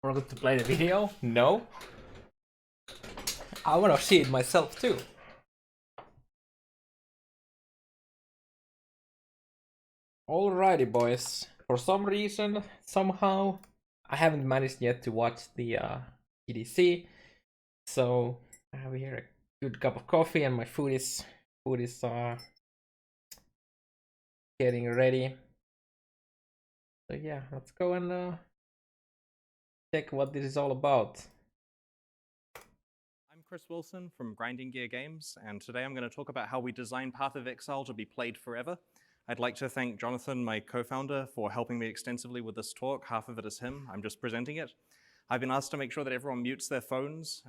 Forgot to play the video? No. I wanna see it myself too. Alrighty, boys. For some reason, somehow, I haven't managed yet to watch the GDC. So I have here a good cup of coffee, and my food is getting ready. So yeah, let's go and check what this is all about. I'm Chris Wilson from Grinding Gear Games, and today I'm going to talk about how we design Path of Exile to be played forever. I'd like to thank Jonathan, my co-founder, for helping me extensively with this talk. Half of it is him. I'm just presenting it. I've been asked to make sure that everyone mutes their phones,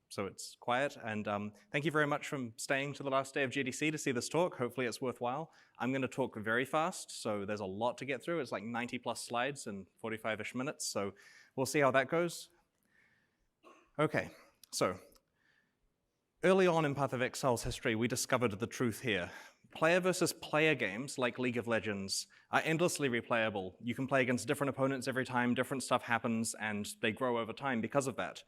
so it's quiet. And thank you very much for staying to the last day of GDC to see this talk. Hopefully it's worthwhile. I'm going to talk very fast, so there's a lot to get through. It's like 90 plus slides in 45-ish minutes, so we'll see how that goes. Okay, so early on in Path of Exile's history, we discovered the truth here. Player versus player games, like League of Legends, are endlessly replayable. You can play against different opponents every time, different stuff happens, and they grow over time because of that.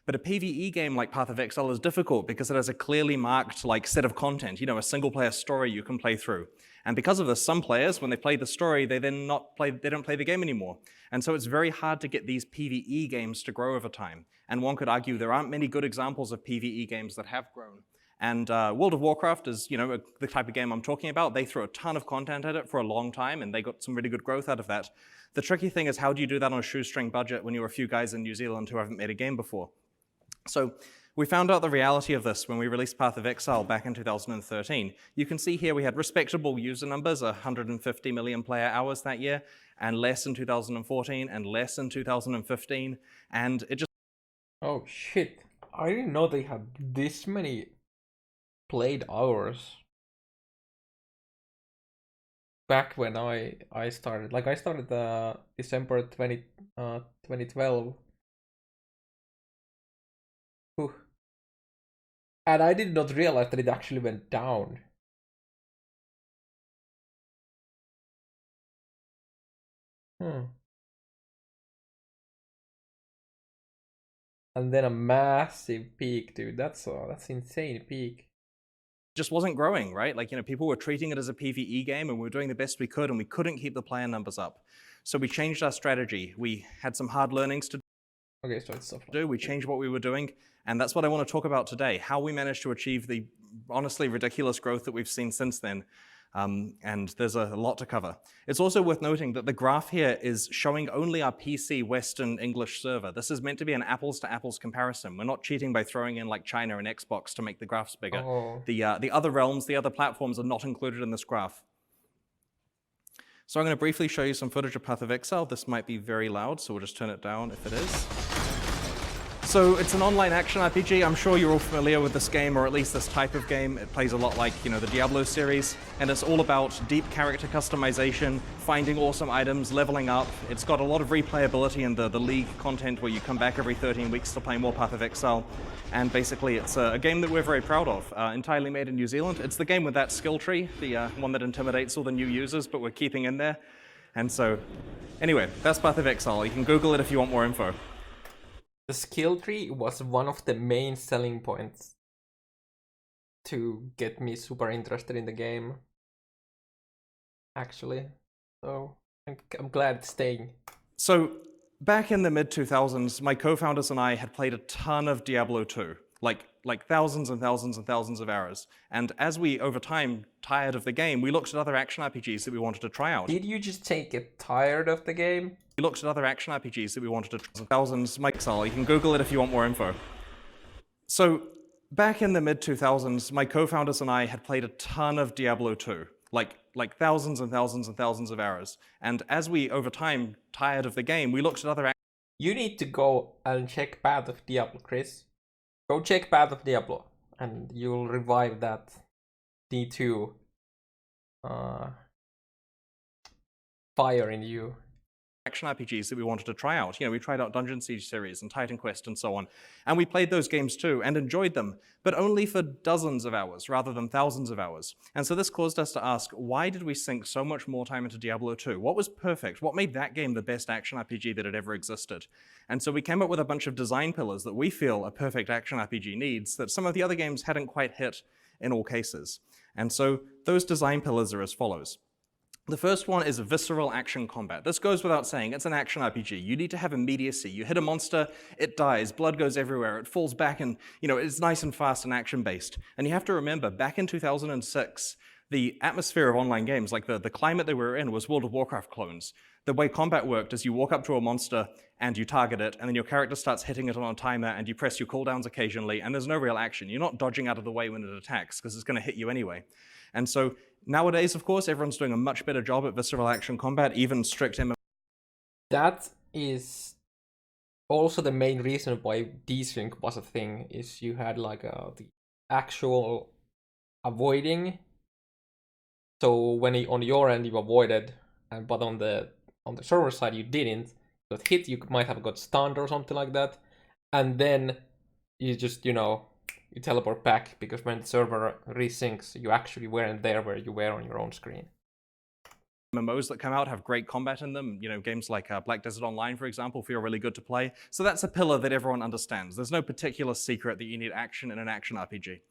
But a PvE game like Path of Exile is difficult because it has a clearly marked set of content, a single player story you can play through. And because of this, some players, when they play the story, they don't play the game anymore. And so it's very hard to get these PvE games to grow over time. And one could argue there aren't many good examples of PvE games that have grown. And World of Warcraft is, the type of game I'm talking about. They threw a ton of content at it for a long time, and they got some really good growth out of that. The tricky thing is, how do you do that on a shoestring budget when you're a few guys in New Zealand who haven't made a game before? So we found out the reality of this when we released Path of Exile back in 2013. You can see here we had respectable user numbers, 150 million player hours that year, and less in 2014, and less in 2015, and it just... Oh shit, I didn't know they had this many played hours back when I started. Like I started December 2012. Whew. And I did not realize that it actually went down. And then a massive peak, dude. That's insane peak. just wasn't growing, right? People were treating it as a PvE game, and we were doing the best we could, and we couldn't keep the player numbers up. So we changed our strategy. We had some hard learnings to Okay, so it's stuff do. We changed what we were doing, and that's what I want to talk about today, how we managed to achieve the honestly ridiculous growth that we've seen since then. And there's a lot to cover. It's also worth noting that the graph here is showing only our PC Western English server. This is meant to be an apples to apples comparison. We're not cheating by throwing in like China and Xbox to make the graphs bigger. Oh. The other realms, the other platforms are not included in this graph. So I'm going to briefly show you some footage of Path of Exile. This might be very loud, so we'll just turn it down if it is. So it's an online action RPG. I'm sure you're all familiar with this game, or at least this type of game. It plays a lot like, the Diablo series, and it's all about deep character customization, finding awesome items, leveling up. It's got a lot of replayability in the League content where you come back every 13 weeks to play more Path of Exile. And basically, it's a game that we're very proud of, entirely made in New Zealand. It's the game with that skill tree, the one that intimidates all the new users, but we're keeping in there. And so, anyway, that's Path of Exile. You can Google it if you want more info. The skill tree was one of the main selling points to get me super interested in the game, actually. So I'm glad it's staying. So back in the mid-2000s, my co-founders and I had played a ton of Diablo 2, like thousands and thousands and thousands of hours. And as we, over time, tired of the game, we looked at other action RPGs that we wanted to try out. Did you just get tired of the game? We looked at other action RPGs that we wanted to try. Thousands, Exile. You can Google it if you want more info. So back in the mid-2000s, my co-founders and I had played a ton of Diablo 2, like thousands and thousands and thousands of hours. And as we, over time, tired of the game, we looked at other... You need to go and check Path of Diablo, Chris. Go check Path of Diablo, and you'll revive that D2 fire in you. action RPGs that we wanted to try out. We tried out Dungeon Siege series and Titan Quest and so on. And we played those games too and enjoyed them, but only for dozens of hours rather than thousands of hours. And so this caused us to ask, why did we sink so much more time into Diablo 2? What was perfect? What made that game the best action RPG that had ever existed? And so we came up with a bunch of design pillars that we feel a perfect action RPG needs that some of the other games hadn't quite hit in all cases. And so those design pillars are as follows. The first one is visceral action combat. This goes without saying, it's an action RPG. You need to have immediacy. You hit a monster, it dies, blood goes everywhere, it falls back, and it's nice and fast and action-based. And you have to remember, back in 2006, the atmosphere of online games, like the climate they were in, was World of Warcraft clones. The way combat worked is you walk up to a monster and you target it, and then your character starts hitting it on a timer, and you press your cooldowns occasionally, and there's no real action. You're not dodging out of the way when it attacks, because it's going to hit you anyway. And so nowadays, of course, everyone's doing a much better job at visceral action combat, even strict MMO. That is also the main reason why desync was a thing, is you had like the actual avoiding. So when on your end you avoided, but on the server side you didn't. So it hit, you might have got stunned or something like that, and then you just you teleport back, because when the server resyncs, you actually weren't there where you were on your own screen. MMOs that come out have great combat in them. Games like Black Desert Online, for example, feel really good to play. So that's a pillar that everyone understands. There's no particular secret that you need action in an action RPG.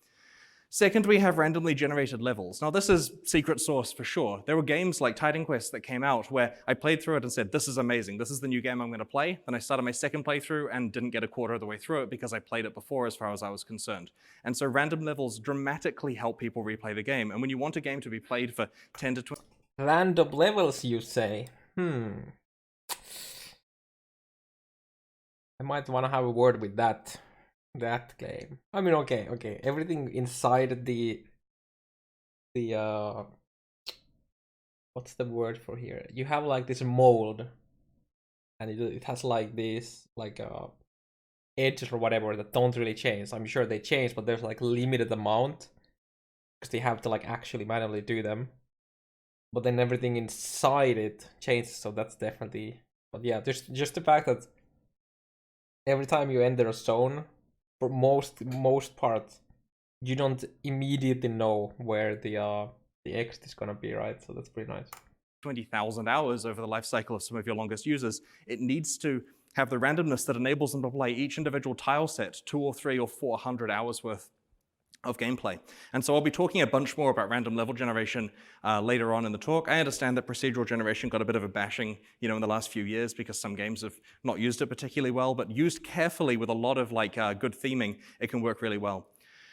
Second, we have randomly generated levels. Now, this is secret sauce for sure. There were games like Titan Quest that came out where I played through it and said, this is amazing. This is the new game I'm going to play. Then I started my second playthrough and didn't get a quarter of the way through it because I played it before as far as I was concerned. And so random levels dramatically help people replay the game. And when you want a game to be played for 10 to 20... Random levels, you say? I might want to have a word with that claim. I mean, okay. Everything inside the what's the word for here? You have like this mold, and it has like this edges or whatever that don't really change. I'm sure they change, but there's like limited amount because they have to like actually manually do them. But then everything inside it changes, so that's definitely. But yeah, there's just the fact that every time you enter a zone, for most part, you don't immediately know where the exit is gonna be, right? So that's pretty nice. 20,000 hours over the life cycle of some of your longest users, it needs to have the randomness that enables them to play each individual tile set 200 or 300 or 400 hours worth of gameplay. And so I'll be talking a bunch more about random level generation later on in the talk. I understand that procedural generation got a bit of a bashing, in the last few years because some games have not used it particularly well, but used carefully with a lot of good theming, it can work really well.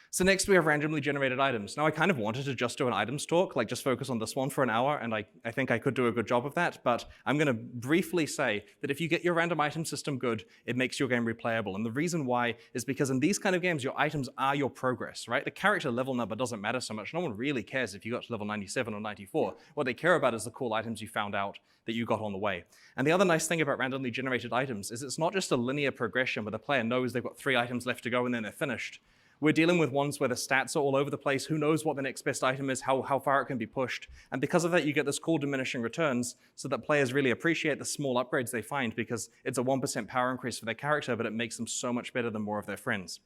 So next we have randomly generated items. Now I kind of wanted to just do an items talk, just focus on this one for an hour, and I think I could do a good job of that, but I'm gonna briefly say that if you get your random item system good, it makes your game replayable. And the reason why is because in these kind of games, your items are your progress, right? The character level number doesn't matter so much. No one really cares if you got to level 97 or 94. What they care about is the cool items you found out that you got on the way. And the other nice thing about randomly generated items is it's not just a linear progression where the player knows they've got 3 items left to go and then they're finished. We're dealing with ones where the stats are all over the place. Who knows what the next best item is, how far it can be pushed. And because of that, you get this cool diminishing returns so that players really appreciate the small upgrades they find because it's a 1% power increase for their character, but it makes them so much better than more of their friends.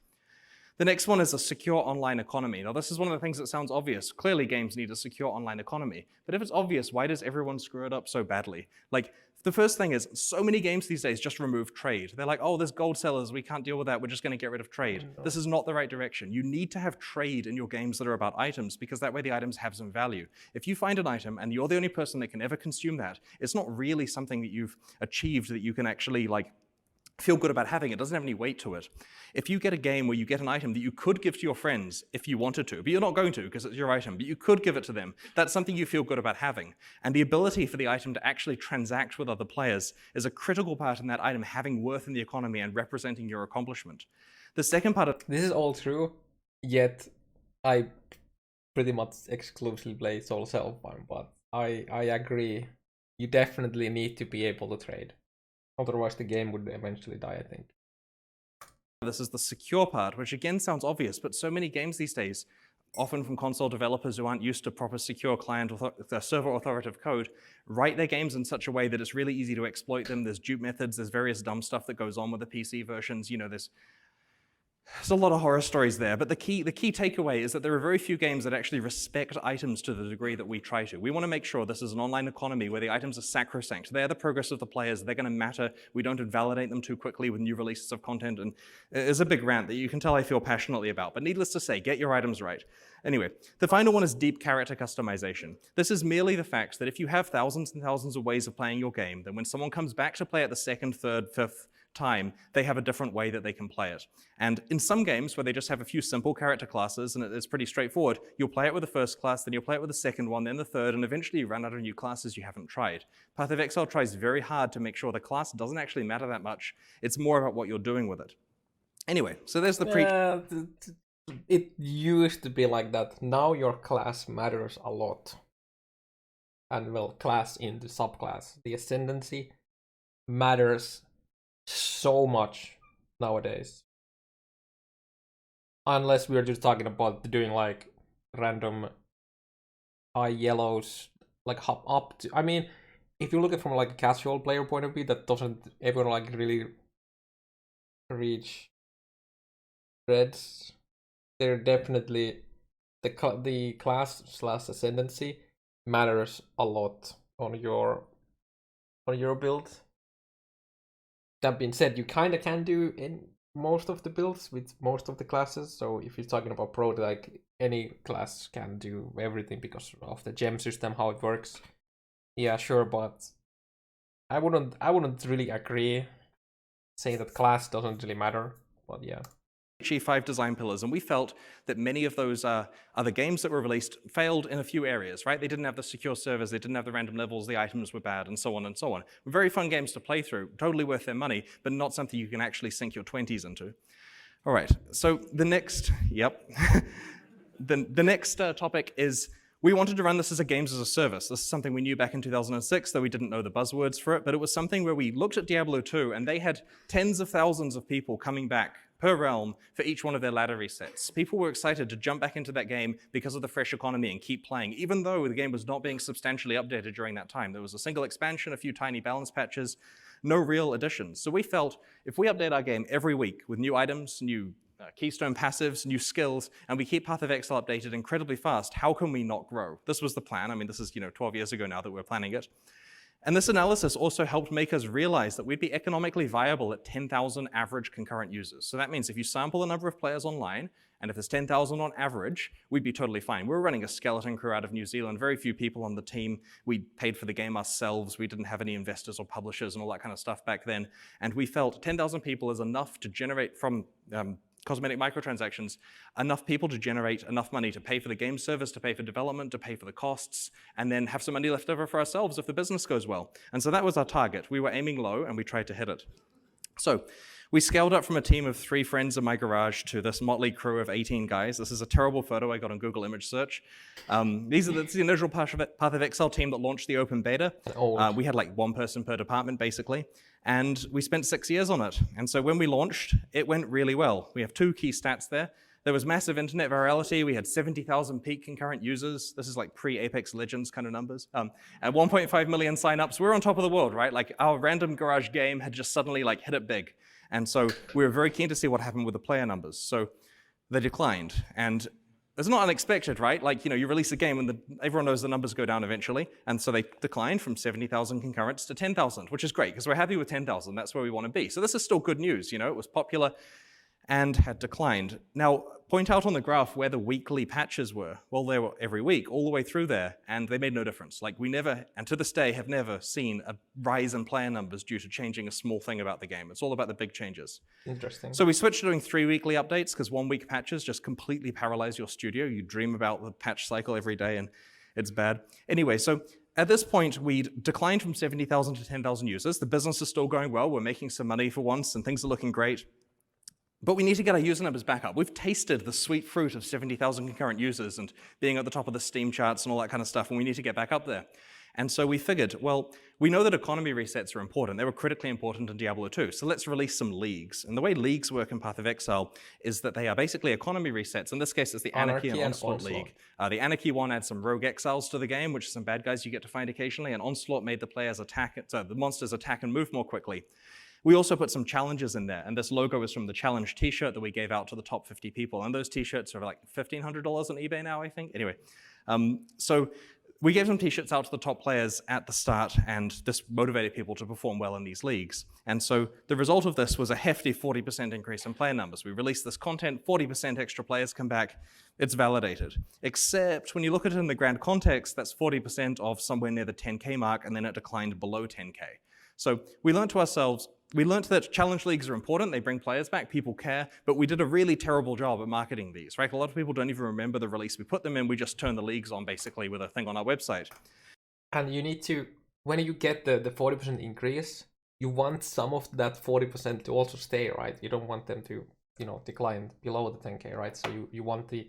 The next one is a secure online economy. Now, this is one of the things that sounds obvious. Clearly, games need a secure online economy. But if it's obvious, why does everyone screw it up so badly? The first thing is, so many games these days just remove trade. They're like, oh, there's gold sellers, we can't deal with that, we're just gonna get rid of trade. This is not the right direction. You need to have trade in your games that are about items because that way the items have some value. If you find an item and you're the only person that can ever consume that, it's not really something that you've achieved that you can actually feel good about having. It doesn't have any weight to it. If you get a game where you get an item that you could give to your friends if you wanted to, but you're not going to because it's your item, but you could give it to them, that's something you feel good about having. And the ability for the item to actually transact with other players is a critical part in that item having worth in the economy and representing your accomplishment. The second part of... This is all true, yet I pretty much exclusively play solo self-farm, but I agree. You definitely need to be able to trade. Otherwise, the game would eventually die, I think. This is the secure part, which again sounds obvious, but so many games these days often from console developers who aren't used to proper secure client server authoritative code, write their games in such a way that it's really easy to exploit them. There's dupe methods, there's various dumb stuff that goes on with the PC versions. There's a lot of horror stories there, but the key takeaway is that there are very few games that actually respect items to the degree that we try to. We want to make sure this is an online economy where the items are sacrosanct. They're the progress of the players. They're going to matter. We don't invalidate them too quickly with new releases of content. And it's a big rant that you can tell I feel passionately about. But needless to say, get your items right. Anyway, the final one is deep character customization. This is merely the fact that if you have thousands and thousands of ways of playing your game, then when someone comes back to play it the second, third, fifth time, they have a different way that they can play it. And in some games where they just have a few simple character classes and it's pretty straightforward, you'll play it with the first class, then you'll play it with the second one, then the third, and eventually you run out of new classes you haven't tried. Path of Exile tries very hard to make sure the class doesn't actually matter that much. It's more about what you're doing with it. Anyway, so there's the it used to be like that. Now your class matters a lot. And well, class into subclass. The ascendancy matters so much nowadays. Unless we're just talking about doing like random high yellows, like hop up to. I mean, if you look at it from like a casual player point of view, that doesn't ever like really reach reds. They're definitely the class / ascendancy matters a lot on your build. That being said, you kind of can do in most of the builds with most of the classes. So if you're talking about pro, like any class can do everything because of the gem system, how it works. Yeah, sure, but I wouldn't really agree saying that class doesn't really matter. But yeah. G5 design pillars, and we felt that many of those other games that were released failed in a few areas, right? They didn't have the secure servers, they didn't have the random levels, the items were bad, and so on and so on. Very fun games to play through, totally worth their money, but not something you can actually sink your 20s into. All right, so the next, the next topic is we wanted to run this as a games as a service. This is something we knew back in 2006, though we didn't know the buzzwords for it, but it was something where we looked at Diablo 2, and they had tens of thousands of people coming back per realm for each one of their ladder resets. People were excited to jump back into that game because of the fresh economy and keep playing, even though the game was not being substantially updated during that time. There was a single expansion, a few tiny balance patches, no real additions. So we felt if we update our game every week with new items, new keystone passives, new skills, and we keep Path of Exile updated incredibly fast, how can we not grow? This was the plan. I mean, this is 12 years ago now that we're planning it. And this analysis also helped make us realize that we'd be economically viable at 10,000 average concurrent users. So that means if you sample the number of players online, and if there's 10,000 on average, we'd be totally fine. We were running a skeleton crew out of New Zealand, very few people on the team. We paid for the game ourselves. We didn't have any investors or publishers and all that kind of stuff back then. And we felt 10,000 people is enough to generate from cosmetic microtransactions, enough people to generate enough money to pay for the game service, to pay for development, to pay for the costs, and then have some money left over for ourselves if the business goes well. And so that was our target. We were aiming low, and we tried to hit it. So we scaled up from a team of 3 friends in my garage to this motley crew of 18 guys. This is a terrible photo I got on Google image search. This is the initial Path of Exile team that launched the open beta. We had like 1 person per department, basically. And we spent 6 years on it. And so when we launched, it went really well. We have 2 key stats there. There was massive internet virality. We had 70,000 peak concurrent users. This is like pre-Apex Legends kind of numbers. And 1.5 million signups. We're on top of the world, right? Like our random garage game had just suddenly like hit it big. And so we were very keen to see what happened with the player numbers. So they declined. And it's not unexpected, right? Like, you release a game and everyone knows the numbers go down eventually. And so they declined from 70,000 concurrents to 10,000, which is great because we're happy with 10,000. That's where we want to be. So this is still good news. It was popular and had declined. Now, point out on the graph where the weekly patches were. Well, they were every week, all the way through there, and they made no difference. Like we never, and to this day, have never seen a rise in player numbers due to changing a small thing about the game. It's all about the big changes. Interesting. So we switched to doing 3 weekly updates because 1 week patches just completely paralyze your studio. You dream about the patch cycle every day, and it's bad. Anyway, so at this point, we'd declined from 70,000 to 10,000 users. The business is still going well. We're making some money for once, and things are looking great. But we need to get our user numbers back up. We've tasted the sweet fruit of 70,000 concurrent users and being at the top of the Steam charts and all that kind of stuff, and we need to get back up there. And so we figured, well, we know that economy resets are important. They were critically important in Diablo 2. So let's release some leagues. And the way leagues work in Path of Exile is that they are basically economy resets. In this case, it's the Anarchy and Onslaught League. The Anarchy one adds some rogue exiles to the game, which is some bad guys you get to find occasionally. And Onslaught made the players attack, so the monsters attack and move more quickly. We also put some challenges in there, and this logo is from the challenge t-shirt that we gave out to the top 50 people, and those t-shirts are like $1,500 on eBay now, I think. Anyway, so we gave some t-shirts out to the top players at the start, and this motivated people to perform well in these leagues. And so the result of this was a hefty 40% increase in player numbers. We released this content, 40% extra players come back, it's validated. Except when you look at it in the grand context, that's 40% of somewhere near the 10K mark, and then it declined below 10K. So we learned to ourselves, we learned that challenge leagues are important, they bring players back, people care, but we did a really terrible job at marketing these, right? A lot of people don't even remember the release we put them in, we just turn the leagues on basically with a thing on our website. And you need to, when you get the 40% increase, you want some of that 40% to also stay, right? You don't want them to, decline below the 10K, right? So you want the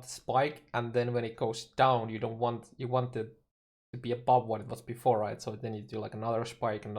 spike, and then when it goes down, you want it to be above what it was before, right? So then you do like another spike, and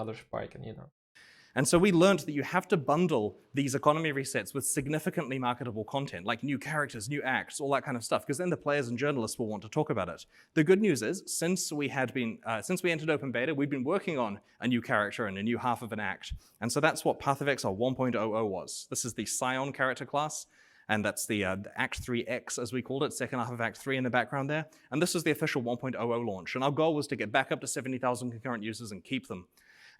And so we learned that you have to bundle these economy resets with significantly marketable content, like new characters, new acts, all that kind of stuff, because then the players and journalists will want to talk about it. The good news is, since we entered open beta, we've been working on a new character and a new half of an act. And so that's what Path of Exile 1.00 was. This is the Scion character class, and that's the Act 3X, as we called it, second half of Act 3 in the background there. And this was the official 1.00 launch. And our goal was to get back up to 70,000 concurrent users and keep them.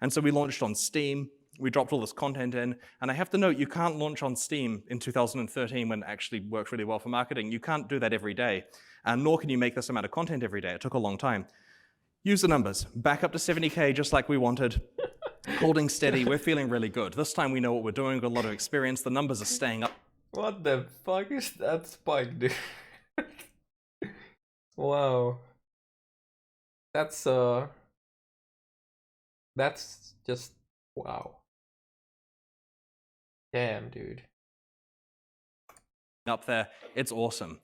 And so we launched on Steam. We dropped all this content in, and I have to note, you can't launch on Steam in 2013 when it actually works really well for marketing. You can't do that every day, and nor can you make this amount of content every day. It took a long time. Use the numbers. Back up to 70K just like we wanted. Holding steady. We're feeling really good. This time we know what we're doing, got a lot of experience. The numbers are staying up. What the fuck is that spike, dude? Wow. That's just wow. Damn, dude. Up there, it's awesome.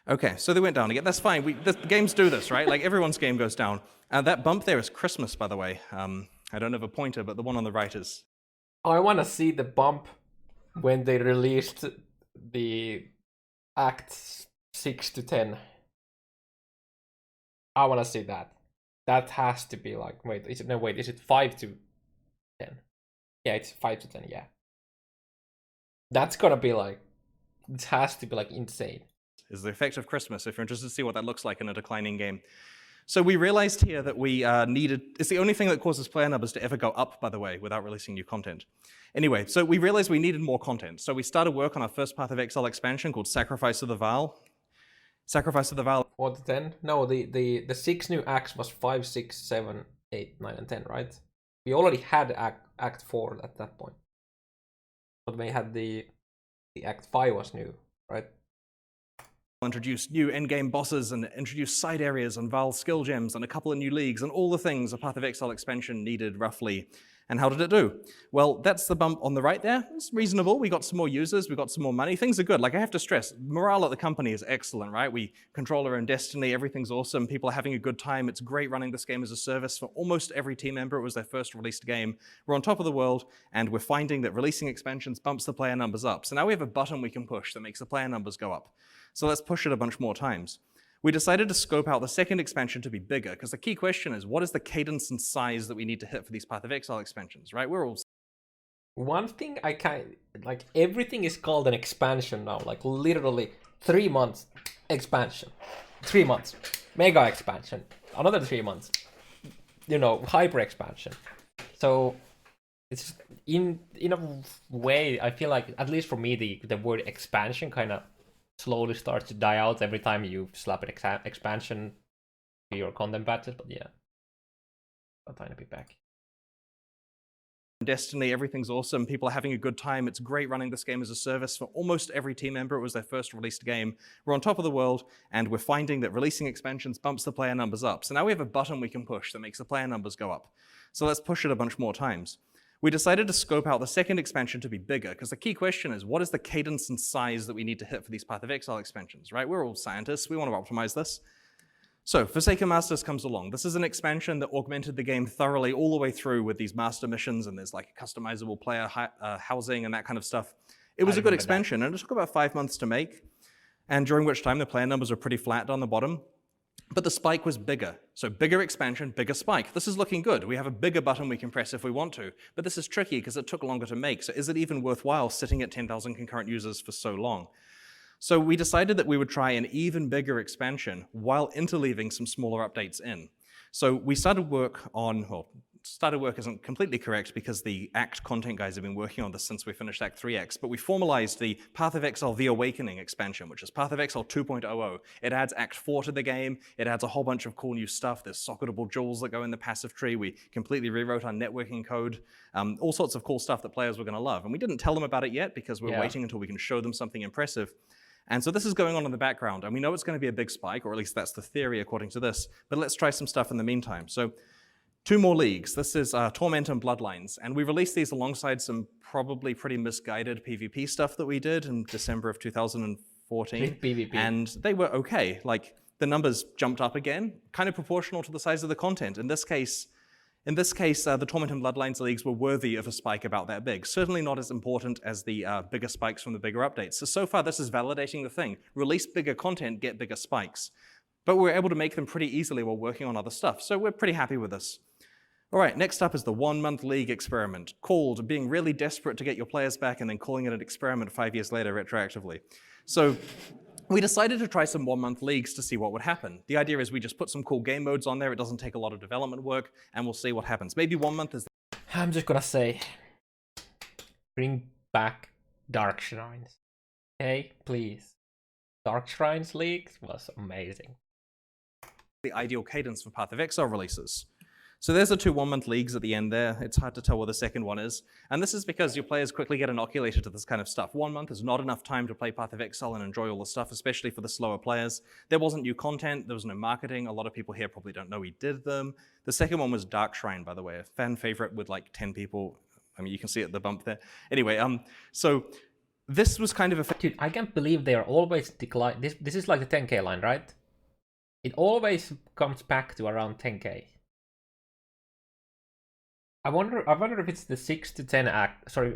Okay, so they went down again. That's fine. The games do this, right? Like everyone's game goes down. That bump there is Christmas, by the way. I don't have a pointer, but the one on the right is. I want to see the bump when they released the Acts 6 to 10. I want to see that. That has to be like, is it 5 to 10? Yeah, it's 5 to 10, yeah. That's gonna be like, it has to be like insane. Is the effect of Christmas, if you're interested to see what that looks like in a declining game. So we realized here that we it's the only thing that causes player numbers to ever go up, by the way, without releasing new content. Anyway, so we realized we needed more content. So we started work on our first Path of Exile expansion called Sacrifice of the Val. Sacrifice of the Val. What, 10? No, the 6 new acts was 5, 6, 7, 8, 9, and 10, right? We already had Act 4 at that point. But we had the Act 5 was new, right? Introduce new endgame bosses and introduce side areas and Val skill gems and a couple of new leagues and all the things a Path of Exile expansion needed roughly. And how did it do? Well, that's the bump on the right there. It's reasonable. We got some more users. We got some more money. Things are good. Like, I have to stress, morale at the company is excellent, right? We control our own destiny. Everything's awesome. People are having a good time. It's great running this game as a service for almost every team member. It was their first released game. We're on top of the world, and we're finding that releasing expansions bumps the player numbers up. So now we have a button we can push that makes the player numbers go up. So let's push it a bunch more times. We decided to scope out the second expansion to be bigger, because the key question is, what is the cadence and size that we need to hit for these Path of Exile expansions, right? We're all... One thing like, everything is called an expansion now, like literally 3 months expansion, 3 months, mega expansion, another 3 months, hyper expansion. So it's in a way, I feel like, at least for me, the word expansion kind of slowly starts to die out every time you slap an expansion to your content patches, but yeah, I'll try to be back. Destiny, everything's awesome. People are having a good time. It's great running this game as a service for almost every team member. It was their first released game. We're on top of the world, and we're finding that releasing expansions bumps the player numbers up. So now we have a button we can push that makes the player numbers go up. So let's push it a bunch more times. We decided to scope out the second expansion to be bigger, because the key question is, what is the cadence and size that we need to hit for these Path of Exile expansions, right? We're all scientists. We want to optimize this. So Forsaken Masters comes along. This is an expansion that augmented the game thoroughly all the way through with these master missions, and there's like customizable player housing and that kind of stuff. It was a good expansion, and it took about 5 months to make, and during which time the player numbers were pretty flat down the bottom. But the spike was bigger. So bigger expansion, bigger spike. This is looking good. We have a bigger button we can press if we want to. But this is tricky because it took longer to make. So is it even worthwhile sitting at 10,000 concurrent users for so long? So we decided that we would try an even bigger expansion while interleaving some smaller updates in. So we started work on, well, started work isn't completely correct because the ACT content guys have been working on this since we finished Act 3X, but we formalized the Path of Exile The Awakening expansion, which is Path of Exile 2.00. It adds Act 4 to the game. It adds a whole bunch of cool new stuff. There's socketable jewels that go in the passive tree. We completely rewrote our networking code. All sorts of cool stuff that players were going to love. And we didn't tell them about it yet because we're waiting until we can show them something impressive. And so this is going on in the background, and we know it's going to be a big spike, or at least that's the theory according to this, but let's try some stuff in the meantime. So 2 more leagues. This is Torment and Bloodlines, and we released these alongside some probably pretty misguided PvP stuff that we did in December of 2014. PvP. And they were okay. Like, the numbers jumped up again, kind of proportional to the size of the content. In this case, the Torment and Bloodlines leagues were worthy of a spike about that big. Certainly not as important as the bigger spikes from the bigger updates. So far, this is validating the thing. Release bigger content, get bigger spikes. But we're able to make them pretty easily while working on other stuff. So we're pretty happy with this. All right, next up is the 1-month league experiment, called being really desperate to get your players back and then calling it an experiment 5 years later retroactively. So we decided to try some 1-month leagues to see what would happen. The idea is we just put some cool game modes on there. It doesn't take a lot of development work, and we'll see what happens. Maybe 1 month is... I'm just gonna say, bring back Dark Shrines. Okay, please. Dark Shrines League was amazing. The ideal cadence for Path of Exile releases. So there's the 2 1-month leagues at the end there. It's hard to tell what the second one is. And this is because your players quickly get inoculated to this kind of stuff. 1 month is not enough time to play Path of Exile and enjoy all the stuff, especially for the slower players. There wasn't new content, there was no marketing. A lot of people here probably don't know we did them. The second one was Dark Shrine, by the way, a fan favorite with like 10 people. I mean, you can see it at the bump there. Anyway, so this was kind of a... Dude, I can't believe they are always decline. This is like the 10k line, right? It always comes back to around 10k. I wonder if it's the 6 to 10 act, sorry,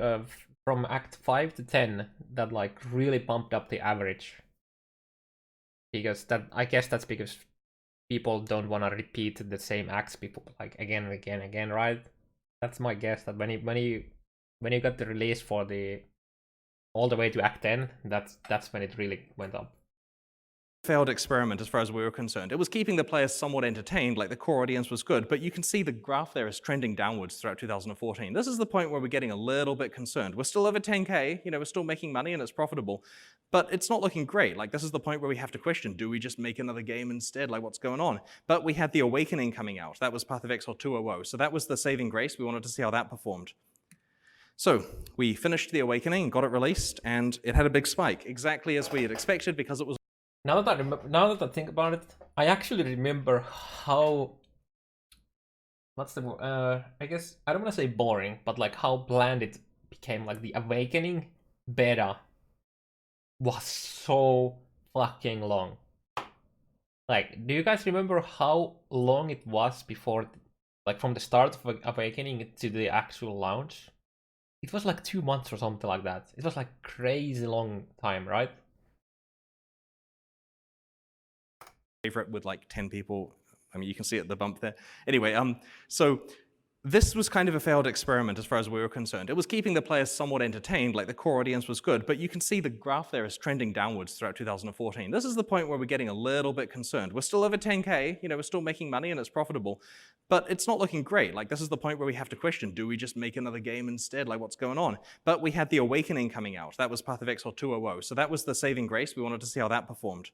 from act 5 to 10 that like really bumped up the average. Because I guess that's because people don't want to repeat the same acts people like again and again and again, right? That's my guess, that when you got the release for the all the way to act 10, that's when it really went up. Failed experiment as far as we were concerned. It was keeping the players somewhat entertained, like the core audience was good, but you can see the graph there is trending downwards throughout 2014. This is the point where we're getting a little bit concerned. We're still over 10k, we're still making money and it's profitable, but it's not looking great. Like, this is the point where we have to question, do we just make another game instead? Like, what's going on? But we had The Awakening coming out. That was Path of Exile 2.00, so that was the saving grace. We wanted to see how that performed. So we finished The Awakening, got it released, and it had a big spike, exactly as we had expected because it was... Now that I think about it, I actually remember how... What's the... I guess, I don't want to say boring, but like how bland it became. Like the Awakening beta was so fucking long. Like, do you guys remember how long it was before, like from the start of Awakening to the actual launch? It was like 2 months or something like that. It was like crazy long time, right? Favorite with like 10 people. I mean, you can see it at the bump there. Anyway, so this was kind of a failed experiment as far as we were concerned. It was keeping the players somewhat entertained, like the core audience was good, but you can see the graph there is trending downwards throughout 2014. This is the point where we're getting a little bit concerned. We're still over 10k, we're still making money and it's profitable, but it's not looking great. Like, this is the point where we have to question, do we just make another game instead? Like, what's going on? But we had The Awakening coming out. That was Path of Exile 2.00, so that was the saving grace. We wanted to see how that performed.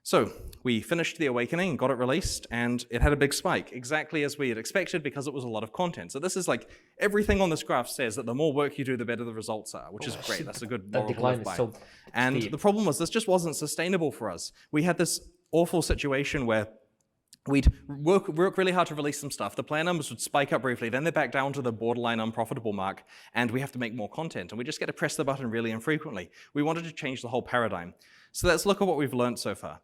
So we finished The Awakening, got it released, and it had a big spike, exactly as we had expected because it was a lot of content. So this is like, everything on this graph says that the more work you do, the better the results are, which is great. That's a good moral to live by. So and the problem was this just wasn't sustainable for us. We had this awful situation where we'd work really hard to release some stuff. The player numbers would spike up briefly, then they're back down to the borderline unprofitable mark, and we have to make more content, and we just get to press the button really infrequently. We wanted to change the whole paradigm. So let's look at what we've learned so far.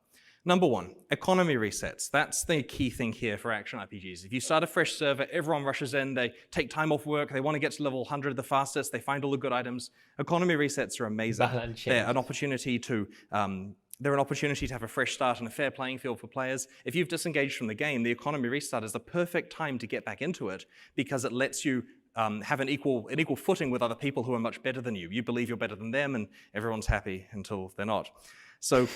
Number one, economy resets. That's the key thing here for action RPGs. If you start a fresh server, everyone rushes in, they take time off work, they want to get to level 100 the fastest, they find all the good items. Economy resets are amazing. Balance They're changes. an opportunity to have a fresh start and a fair playing field for players. If you've disengaged from the game, the economy restart is the perfect time to get back into it because it lets you have an equal footing with other people who are much better than you. You believe you're better than them, and everyone's happy until they're not. So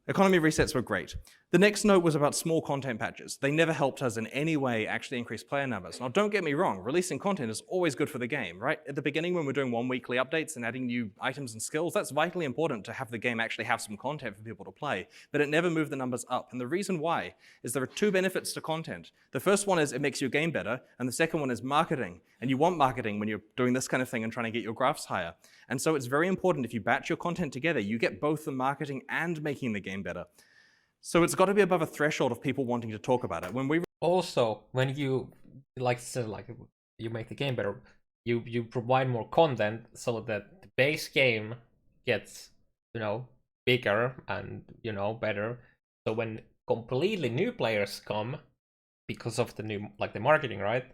economy resets were great. The next note was about small content patches. They never helped us in any way actually increase player numbers. Now, don't get me wrong, releasing content is always good for the game, right? At the beginning, when we're doing 1 weekly updates and adding new items and skills, that's vitally important to have the game actually have some content for people to play, but it never moved the numbers up. And the reason why is there are two benefits to content. The first one is it makes your game better, and the second one is marketing. And you want marketing when you're doing this kind of thing and trying to get your graphs higher. And so it's very important if you batch your content together, you get both the marketing and making the game better. So it's got to be above a threshold of people wanting to talk about it. Also, when you you make the game better, you provide more content so that the base game gets, bigger and, better. So when completely new players come because of the new, the marketing, right?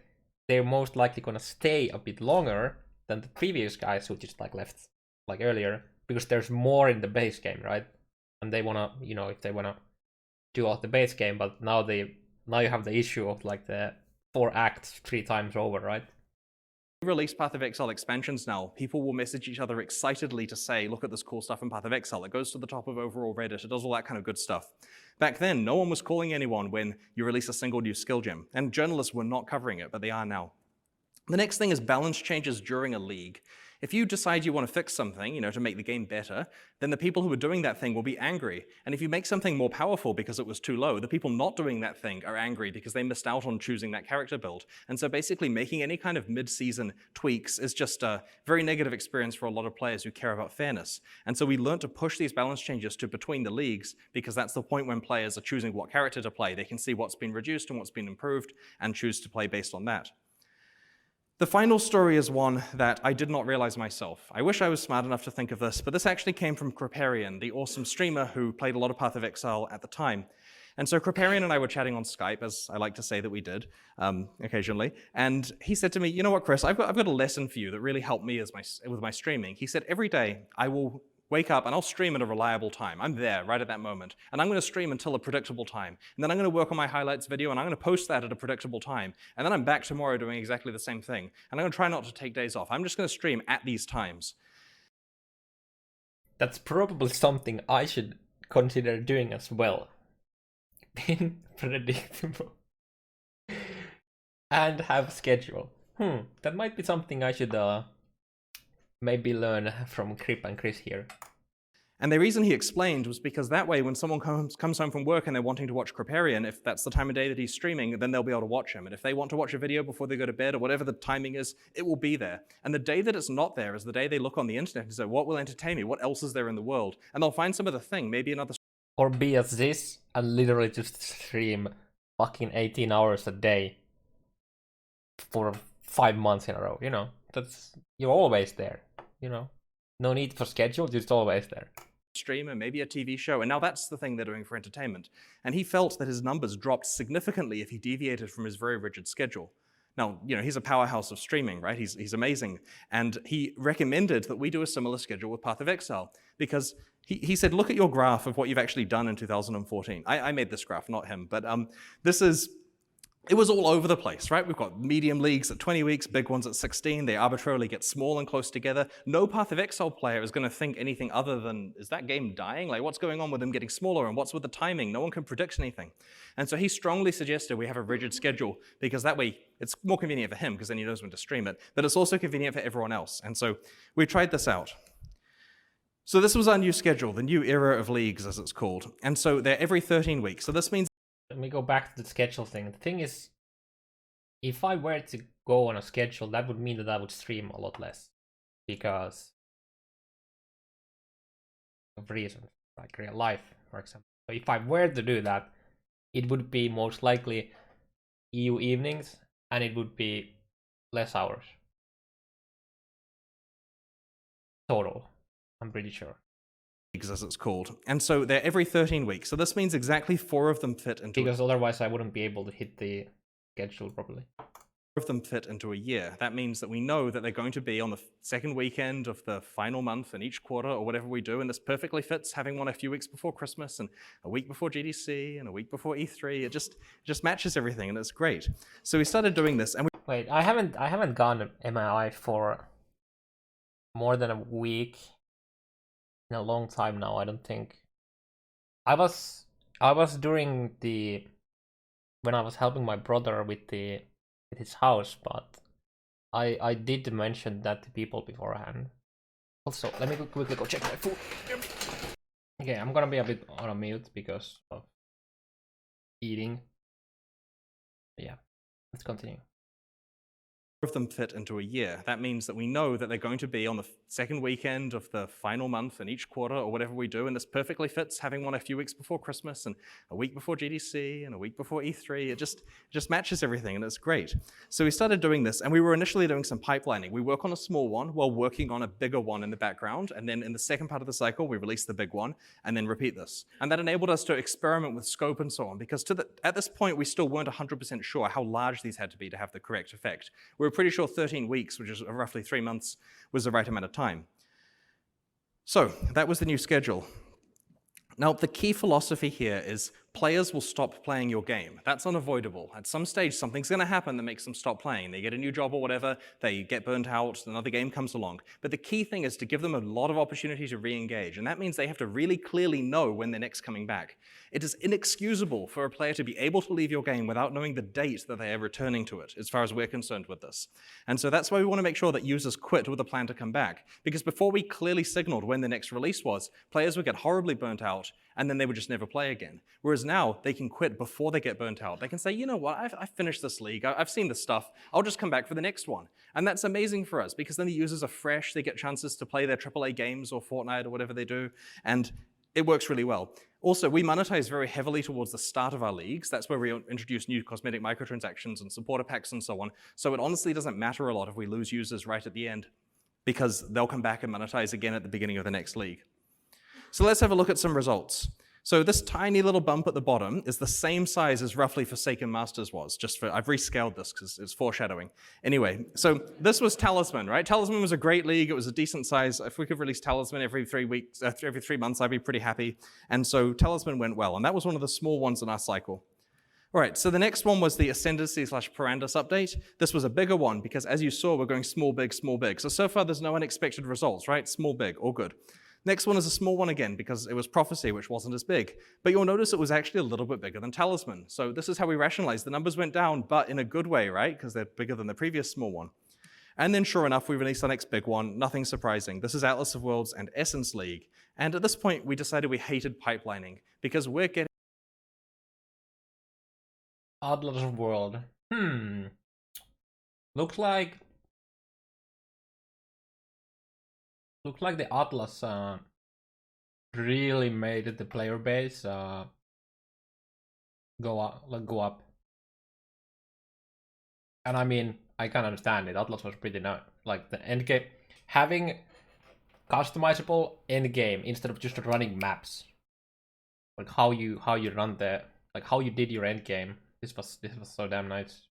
They're most likely gonna stay a bit longer than the previous guys who just left earlier, because there's more in the base game, right? And they wanna, if they wanna do out the base game, but now you have the issue of the 4 acts 3 times over, right? Release Path of Exile expansions now, people will message each other excitedly to say, look at this cool stuff in Path of Exile. It goes to the top of overall Reddit. It does all that kind of good stuff. Back then, no one was calling anyone when you release a single new skill gem, and journalists were not covering it, but they are now. The next thing is balance changes during a league. If you decide you want to fix something, to make the game better, then the people who are doing that thing will be angry. And if you make something more powerful because it was too low, the people not doing that thing are angry because they missed out on choosing that character build. And so basically making any kind of mid-season tweaks is just a very negative experience for a lot of players who care about fairness. And so we learned to push these balance changes to between the leagues, because that's the point when players are choosing what character to play. They can see what's been reduced and what's been improved and choose to play based on that. The final story is one that I did not realize myself. I wish I was smart enough to think of this, but this actually came from Kriparian, the awesome streamer who played a lot of Path of Exile at the time. And so Kriparian and I were chatting on Skype, as I like to say that we did occasionally. And he said to me, you know what, Chris, I've got a lesson for you that really helped me with my streaming. He said, every day I will wake up and I'll stream at a reliable time. I'm there right at that moment. And I'm going to stream until a predictable time. And then I'm going to work on my highlights video and I'm going to post that at a predictable time. And then I'm back tomorrow doing exactly the same thing. And I'm going to try not to take days off. I'm just going to stream at these times. That's probably something I should consider doing as well. Being predictable. And have a schedule. That might be something I should maybe learn from Krip and Chris here. And the reason he explained was because that way, when someone comes home from work and they're wanting to watch Kriparian, if that's the time of day that he's streaming, then they'll be able to watch him. And if they want to watch a video before they go to bed or whatever the timing is, it will be there. And the day that it's not there is the day they look on the internet and say, what will entertain me? What else is there in the world? And they'll find some other thing, maybe another... Or be as this and literally just stream fucking 18 hours a day for 5 months in a row, you're always there, no need for schedule, just always there. Streamer, maybe a TV show, and now that's the thing they're doing for entertainment. And he felt that his numbers dropped significantly if he deviated from his very rigid schedule. Now, he's a powerhouse of streaming, right? He's amazing. And he recommended that we do a similar schedule with Path of Exile, because he said, look at your graph of what you've actually done in 2014. I made this graph, not him, but it was all over the place, right? We've got medium leagues at 20 weeks, big ones at 16. They arbitrarily get small and close together. No Path of Exile player is going to think anything other than, is that game dying? What's going on with them getting smaller, and what's with the timing? No one can predict anything. And so he strongly suggested we have a rigid schedule, because that way it's more convenient for him, because then he knows when to stream it, but it's also convenient for everyone else. And so we tried this out. So this was our new schedule, the new era of leagues, as it's called. And so they're every 13 weeks. So this means... Let me go back to the schedule thing. The thing is, if I were to go on a schedule, that would mean that I would stream a lot less, because of reasons, like real life, for example. So if I were to do that, it would be most likely EU evenings, and it would be less hours total, I'm pretty sure. as it's called. And so they're every 13 weeks. So this means exactly 4 of them fit into because otherwise I wouldn't be able to hit the schedule properly. Of them fit into a year. That means that we know that they're going to be on the second weekend of the final month in each quarter or whatever we do, and this perfectly fits having one a few weeks before Christmas and a week before GDC and a week before E3. It just matches everything, and it's great. So we started doing this, and wait, I haven't gone MII for more than a week in a long time now. I don't think I was during the when I was helping my brother with his house, but I did mention that to people beforehand. Also, let me quickly go check my food. Okay, I'm gonna be a bit on a mute because of eating. But yeah, let's continue. Of them fit into a year. That means that we know that they're going to be on the second weekend of the final month in each quarter or whatever we do, and this perfectly fits having one a few weeks before Christmas and a week before GDC and a week before E3. It just matches everything, and it's great. So we started doing this, and we were initially doing some pipelining. We work on a small one while working on a bigger one in the background, and then in the second part of the cycle, we release the big one and then repeat this. And that enabled us to experiment with scope and so on, because at this point, we still weren't 100% sure how large these had to be to have the correct effect. We were pretty sure 13 weeks, which is roughly 3 months, was the right amount of time. So that was the new schedule. Now, the key philosophy here is players will stop playing your game. That's unavoidable. At some stage, something's going to happen that makes them stop playing. They get a new job or whatever, they get burnt out, another game comes along. But the key thing is to give them a lot of opportunity to re-engage, and that means they have to really clearly know when they're next coming back. It is inexcusable for a player to be able to leave your game without knowing the date that they are returning to it, as far as we're concerned with this. And so that's why we want to make sure that users quit with a plan to come back, because before we clearly signaled when the next release was, players would get horribly burnt out, and then they would just never play again. Whereas now, they can quit before they get burnt out. They can say, you know what, I've finished this league, I've seen this stuff, I'll just come back for the next one. And that's amazing for us, because then the users are fresh, they get chances to play their AAA games or Fortnite or whatever they do, and it works really well. Also, we monetize very heavily towards the start of our leagues. That's where we introduce new cosmetic microtransactions and supporter packs and so on. So it honestly doesn't matter a lot if we lose users right at the end, because they'll come back and monetize again at the beginning of the next league. So let's have a look at some results. So this tiny little bump at the bottom is the same size as roughly Forsaken Masters was, I've rescaled this because it's foreshadowing. Anyway, so this was Talisman, right? Talisman was a great league, it was a decent size. If we could release Talisman every 3 months, I'd be pretty happy. And so Talisman went well, and that was one of the small ones in our cycle. All right, so the next one was the Ascendancy/Parandus update. This was a bigger one because, as you saw, we're going small, big, small, big. So far there's no unexpected results, right? Small, big, all good. Next one is a small one again because it was Prophecy, which wasn't as big. But you'll notice it was actually a little bit bigger than Talisman. So this is how we rationalize. The numbers went down, but in a good way, right? Because they're bigger than the previous small one. And then sure enough, we released our next big one. Nothing surprising. This is Atlas of Worlds and Essence League. And at this point, we decided we hated pipelining because we're getting Atlas of World. Looks like the Atlas really made the player base go up. And I mean, I can understand it. Atlas was pretty nice. Like the end game, having customizable end game instead of just running maps. Like how you run how you did your end game. This was so damn nice.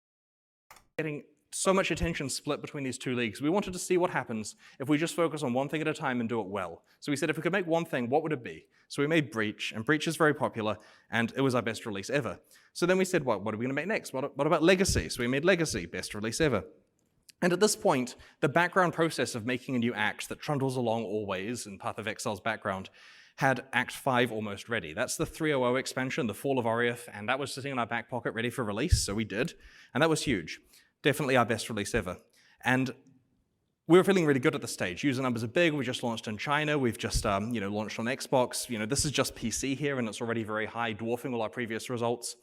Getting so much attention split between these two leagues. We wanted to see what happens if we just focus on one thing at a time and do it well. So we said if we could make one thing, what would it be? So we made Breach, and Breach is very popular, and it was our best release ever. So then we said, what are we going to make next? What about Legacy? So we made Legacy, best release ever. And at this point, the background process of making a new act that trundles along always in Path of Exile's background had Act 5 almost ready. That's the 3.0 expansion, the Fall of Oriath, and that was sitting in our back pocket ready for release, so we did. And that was huge. Definitely our best release ever. And we were feeling really good at this stage. User numbers are big. We just launched in China. We've just launched on Xbox. This is just PC here, and it's already very high, dwarfing all our previous results.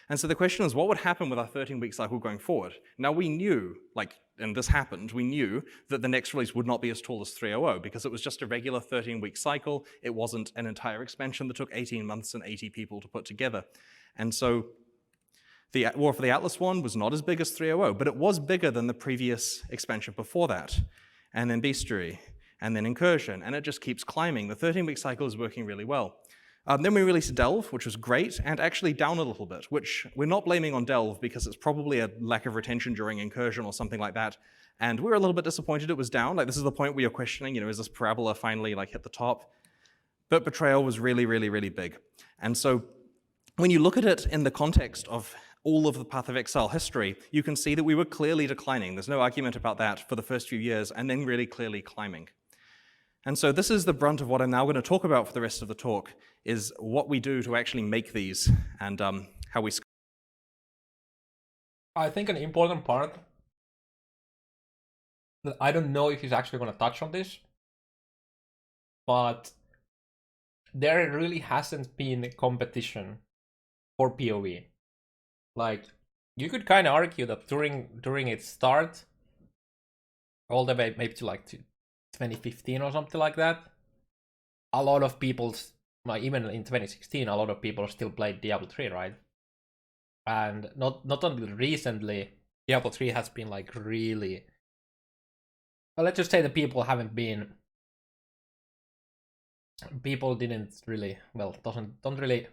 And so the question is, what would happen with our 13-week cycle going forward? Now we knew, and this happened, we knew that the next release would not be as tall as 3.0 because it was just a regular 13-week cycle. It wasn't an entire expansion that took 18 months and 80 people to put together. And so the War for the Atlas one was not as big as 3.0, but it was bigger than the previous expansion before that. And then Bestiary, and then Incursion, and it just keeps climbing. The 13-week cycle is working really well. Then we released Delve, which was great, and actually down a little bit, which we're not blaming on Delve because it's probably a lack of retention during Incursion or something like that. And we were a little bit disappointed it was down. Like, this is the point where you're questioning, is this parabola finally like hit the top? But Betrayal was really, really, really big. And so when you look at it in the context of all of the Path of Exile history, you can see that we were clearly declining. There's no argument about that for the first few years, and then really clearly climbing. And so this is the brunt of what I'm now going to talk about for the rest of the talk, is what we do to actually make these and how we... I think an important part that I don't know if he's actually going to touch on this, but there really hasn't been competition for POE. Like, you could kind of argue that during its start, all the way maybe to like 2015 or something like that, a lot of people, like even in 2016, a lot of people still played Diablo 3, right? And not until recently, Diablo 3 has been like really... Well, let's just say the people haven't been... People didn't really... Well, don't really...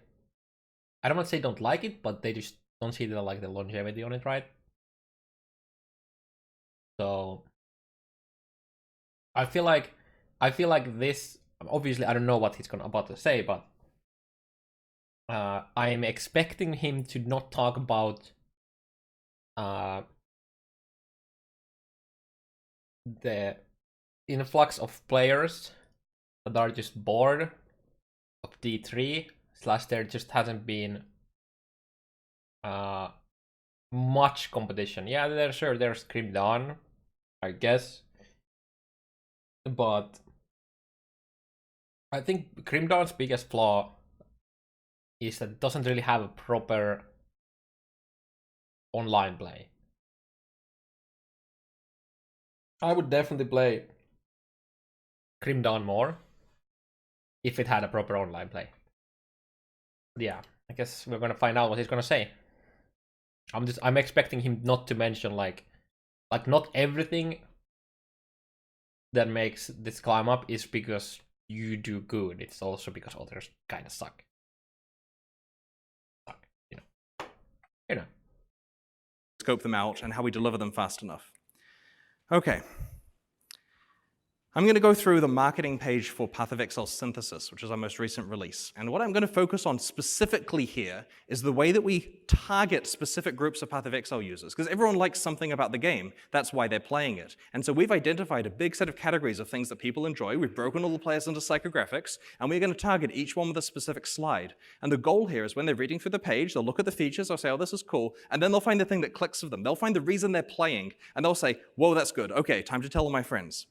I don't want to say don't like it, but they just don't see the longevity on it, right? So... I feel like this... Obviously, I don't know what he's about to say, but... I'm expecting him to not talk about... the influx of players that are just bored of D3 / there just hasn't been much competition. Yeah, there's Grim Dawn, I guess, but I think Grim Dawn's biggest flaw is that it doesn't really have a proper online play. I would definitely play Grim Dawn more if it had a proper online play. Yeah, I guess we're gonna find out what he's gonna say. I'm expecting him not to mention like not everything that makes this climb up is because you do good. It's also because others kind of suck. You know. Scope them out and how we deliver them fast enough. Okay. I'm going to go through the marketing page for Path of Exile Synthesis, which is our most recent release. And what I'm going to focus on specifically here is the way that we target specific groups of Path of Exile users, because everyone likes something about the game. That's why they're playing it. And so we've identified a big set of categories of things that people enjoy. We've broken all the players into psychographics, and we're going to target each one with a specific slide. And the goal here is when they're reading through the page, they'll look at the features, they'll say, oh, this is cool, and then they'll find the thing that clicks with them. They'll find the reason they're playing, and they'll say, whoa, that's good. Okay, time to tell all my friends.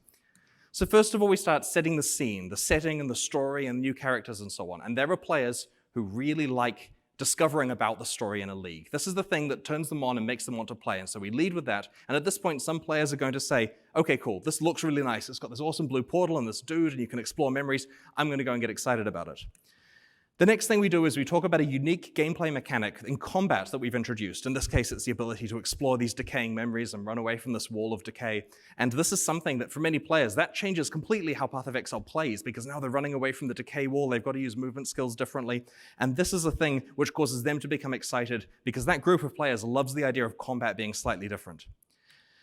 So first of all, we start setting the scene, the setting and the story and new characters and so on. And there are players who really like discovering about the story in a league. This is the thing that turns them on and makes them want to play. And so we lead with that. And at this point, some players are going to say, okay, cool, this looks really nice. It's got this awesome blue portal and this dude, and you can explore memories. I'm going to go and get excited about it. The next thing we do is we talk about a unique gameplay mechanic in combat that we've introduced. In this case, it's the ability to explore these decaying memories and run away from this wall of decay. And this is something that for many players, that changes completely how Path of Exile plays, because now they're running away from the decay wall, they've got to use movement skills differently. And this is a thing which causes them to become excited, because that group of players loves the idea of combat being slightly different.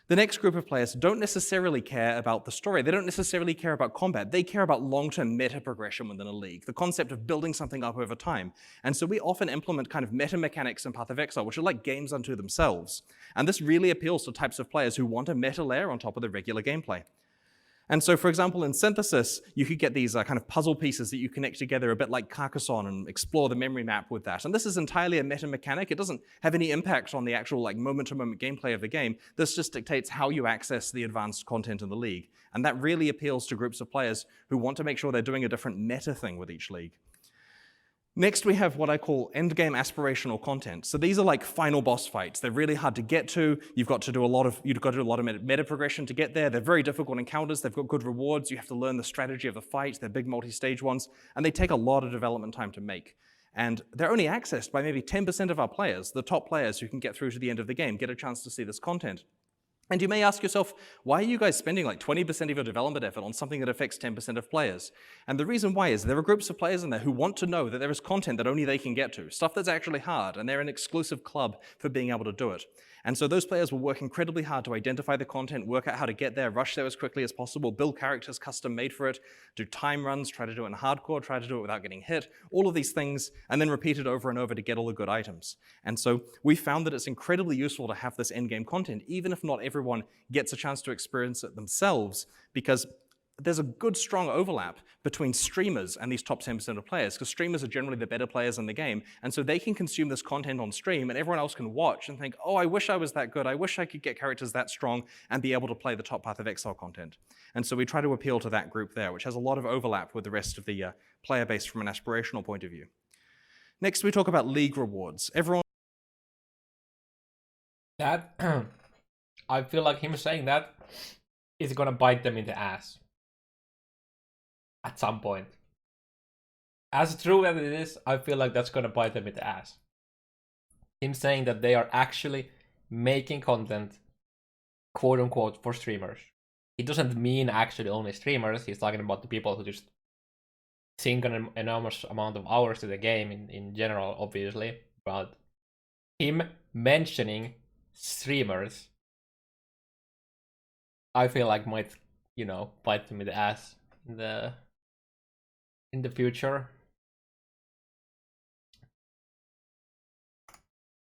The next group of players don't necessarily care about the story. They don't necessarily care about combat. They care about long-term meta progression within a league, the concept of building something up over time. And so we often implement kind of meta mechanics in Path of Exile, which are like games unto themselves. And this really appeals to types of players who want a meta layer on top of the regular gameplay. And so, for example, in Synthesis, you could get these kind of puzzle pieces that you connect together a bit like Carcassonne and explore the memory map with that. And this is entirely a meta mechanic. It doesn't have any impact on the actual moment-to-moment gameplay of the game. This just dictates how you access the advanced content in the league. And that really appeals to groups of players who want to make sure they're doing a different meta thing with each league. Next, we have what I call endgame aspirational content. So these are like final boss fights. They're really hard to get to. You've got to do a lot of meta progression to get there. They're very difficult encounters. They've got good rewards. You have to learn the strategy of the fight. They're big multi-stage ones, and they take a lot of development time to make. And they're only accessed by maybe 10% of our players. The top players who can get through to the end of the game get a chance to see this content. And you may ask yourself, why are you guys spending like 20% of your development effort on something that affects 10% of players? And the reason why is there are groups of players in there who want to know that there is content that only they can get to, stuff that's actually hard, and they're an exclusive club for being able to do it. And so those players will work incredibly hard to identify the content, work out how to get there, rush there as quickly as possible, build characters custom made for it, do time runs, try to do it in hardcore, try to do it without getting hit, all of these things, and then repeat it over and over to get all the good items. And so we found that it's incredibly useful to have this endgame content, even if not everyone gets a chance to experience it themselves, because there's a good strong overlap between streamers and these top 10% of players, because streamers are generally the better players in the game, and so they can consume this content on stream, and everyone else can watch and think, oh, I wish I was that good, I wish I could get characters that strong and be able to play the top Path of Exile content. And so we try to appeal to that group there, which has a lot of overlap with the rest of the player base from an aspirational point of view. Next, we talk about league rewards. Everyone That, I feel like him saying that is gonna bite them in the ass. At some point. As true as it is, I feel like that's gonna bite them in the ass. Him saying that they are actually making content, quote unquote, for streamers. He doesn't mean actually only streamers, he's talking about the people who just sink an enormous amount of hours to the game in general, obviously. But him mentioning streamers, I feel like might, you know, bite them in the ass in the future.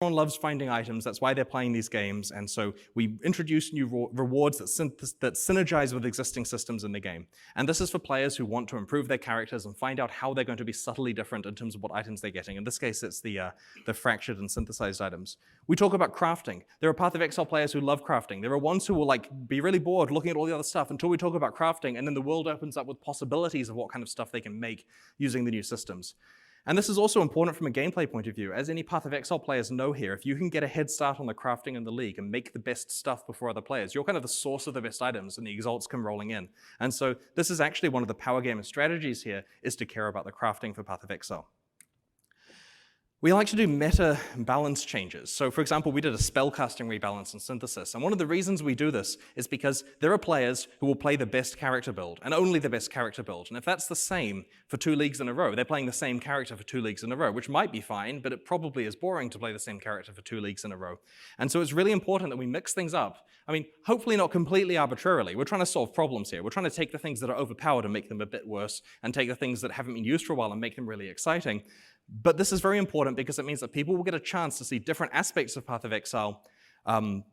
Everyone loves finding items, that's why they're playing these games, and so we introduce new rewards that synergize with existing systems in the game. And this is for players who want to improve their characters and find out how they're going to be subtly different in terms of what items they're getting. In this case, it's the fractured and synthesized items. We talk about crafting. There are Path of Exile players who love crafting. There are ones who will like be really bored looking at all the other stuff until we talk about crafting, and then the world opens up with possibilities of what kind of stuff they can make using the new systems. And this is also important from a gameplay point of view. As any Path of Exile players know here, if you can get a head start on the crafting in the league and make the best stuff before other players, you're kind of the source of the best items and the exalts come rolling in. And so this is actually one of the power gamer strategies here, is to care about the crafting for Path of Exile. We like to do meta balance changes. So for example, we did a spellcasting rebalance in Synthesis. And one of the reasons we do this is because there are players who will play the best character build, and only the best character build. And if that's the same for 2 leagues in a row, they're playing the same character for 2 leagues in a row, which might be fine, but it probably is boring to play the same character for 2 leagues in a row. And so it's really important that we mix things up. I mean, hopefully not completely arbitrarily. We're trying to solve problems here. We're trying to take the things that are overpowered and make them a bit worse, and take the things that haven't been used for a while and make them really exciting. But this is very important because it means that people will get a chance to see different aspects of Path of Exile from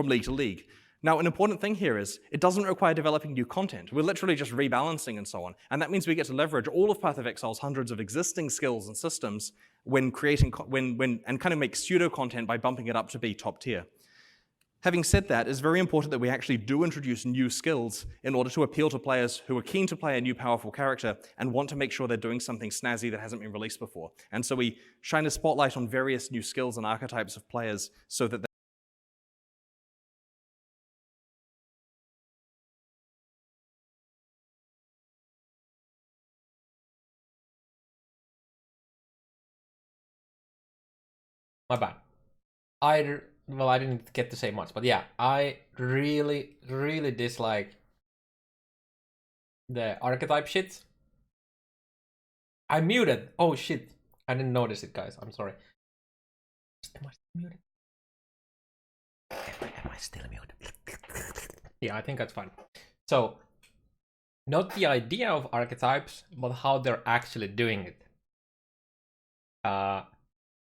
league to league. Now, an important thing here is it doesn't require developing new content. We're literally just rebalancing and so on. And that means we get to leverage all of Path of Exile's hundreds of existing skills and systems when creating, and kind of make pseudo content by bumping it up to be top tier. Having said that, it's very important that we actually do introduce new skills in order to appeal to players who are keen to play a new powerful character and want to make sure they're doing something snazzy that hasn't been released before. And so we shine a spotlight on various new skills and archetypes of players so that My bad. I didn't get to say much, but yeah, I really dislike the archetype shit. I muted. Oh shit. I didn't notice it, guys. I'm sorry. Am I still muted? Am I still muted? Yeah, I think that's fine. So, not the idea of archetypes, but how they're actually doing it.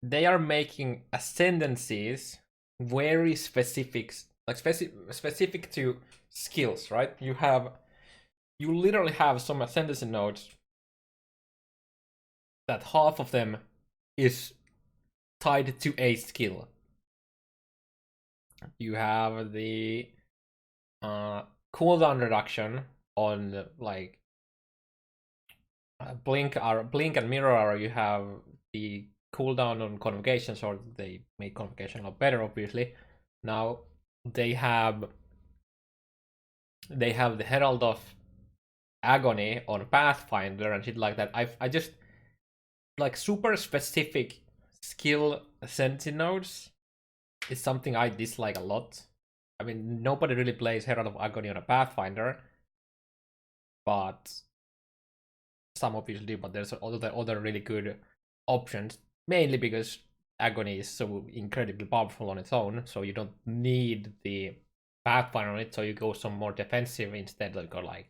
They are making ascendancies very specific, like specific to skills, right? You literally have some ascendancy nodes that half of them is tied to a skill. You have the cooldown reduction on like blink and mirror arrow. You have the cooldown on convocations, or they make convocation a lot better, obviously. Now they have the Herald of Agony on Pathfinder and shit like that. I just like super specific skill ascendancy nodes is something I dislike a lot. I mean, nobody really plays Herald of Agony on a Pathfinder, but some obviously do, but there's other really good options, mainly because Agony is so incredibly powerful on its own, so you don't need the Pathfinder on it, so you go some more defensive instead, like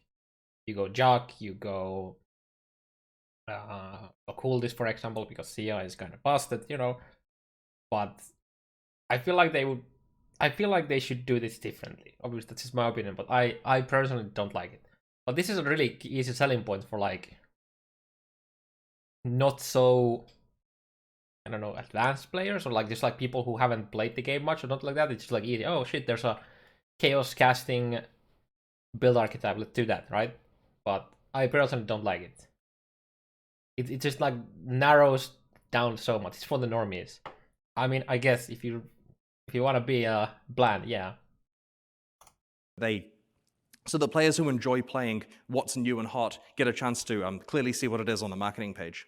you go Jock, you go Occultist, for example, because Sia is kind of busted, you know. But I feel like they should do this differently. Obviously, that's just my opinion, but I personally don't like it. But this is a really easy selling point for like not so, I don't know, advanced players, or like just like people who haven't played the game much or not like that. It's just like easy. Oh shit, there's a chaos casting build archetype. Let's do that, right? But I personally don't like it. It just like narrows down so much. It's for the normies. I mean, I guess if you want to be bland, yeah. So the players who enjoy playing what's new and hot get a chance to clearly see what it is on the marketing page.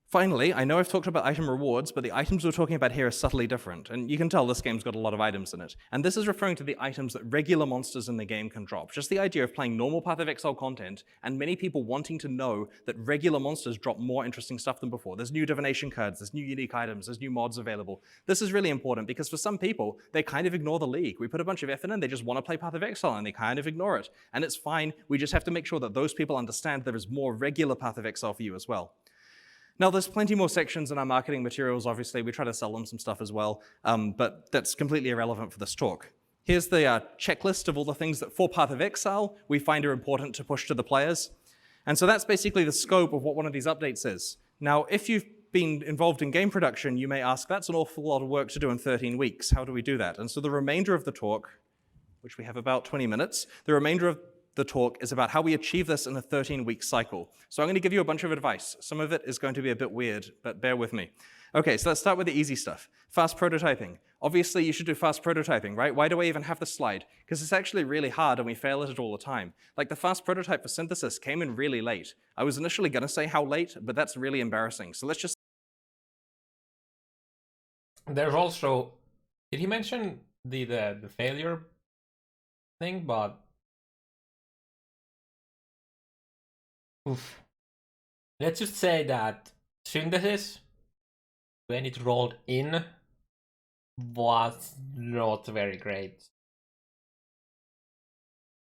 Finally, I know I've talked about item rewards, but the items we're talking about here are subtly different, and you can tell this game's got a lot of items in it. And this is referring to the items that regular monsters in the game can drop. Just the idea of playing normal Path of Exile content, and many people wanting to know that regular monsters drop more interesting stuff than before. There's new divination cards, there's new unique items, there's new mods available. This is really important, because for some people, they kind of ignore the League. We put a bunch of effort in, they just want to play Path of Exile, and they kind of ignore it. And it's fine, we just have to make sure that those people understand there is more regular Path of Exile for you as well. Now, there's plenty more sections in our marketing materials, obviously. We try to sell them some stuff as well, but that's completely irrelevant for this talk. Here's the checklist of all the things that for Path of Exile we find are important to push to the players. And so that's basically the scope of what one of these updates is. Now, if you've been involved in game production, you may ask, that's an awful lot of work to do in 13 weeks. How do we do that? And so the remainder of the talk, which we have about 20 minutes, the remainder of the talk is about how we achieve this in a 13-week cycle. So I'm going to give you a bunch of advice. Some of it is going to be a bit weird, but bear with me. Okay, so let's start with the easy stuff. Fast prototyping. Obviously, you should do fast prototyping, right? Why do I even have this slide? Because it's actually really hard and we fail at it all the time. Like the fast prototype for synthesis came in really late. I was initially going to say how late, but that's really embarrassing. So let's just... There's also, did he mention the failure thing? But oof. Let's just say that synthesis, when it rolled in, was not very great.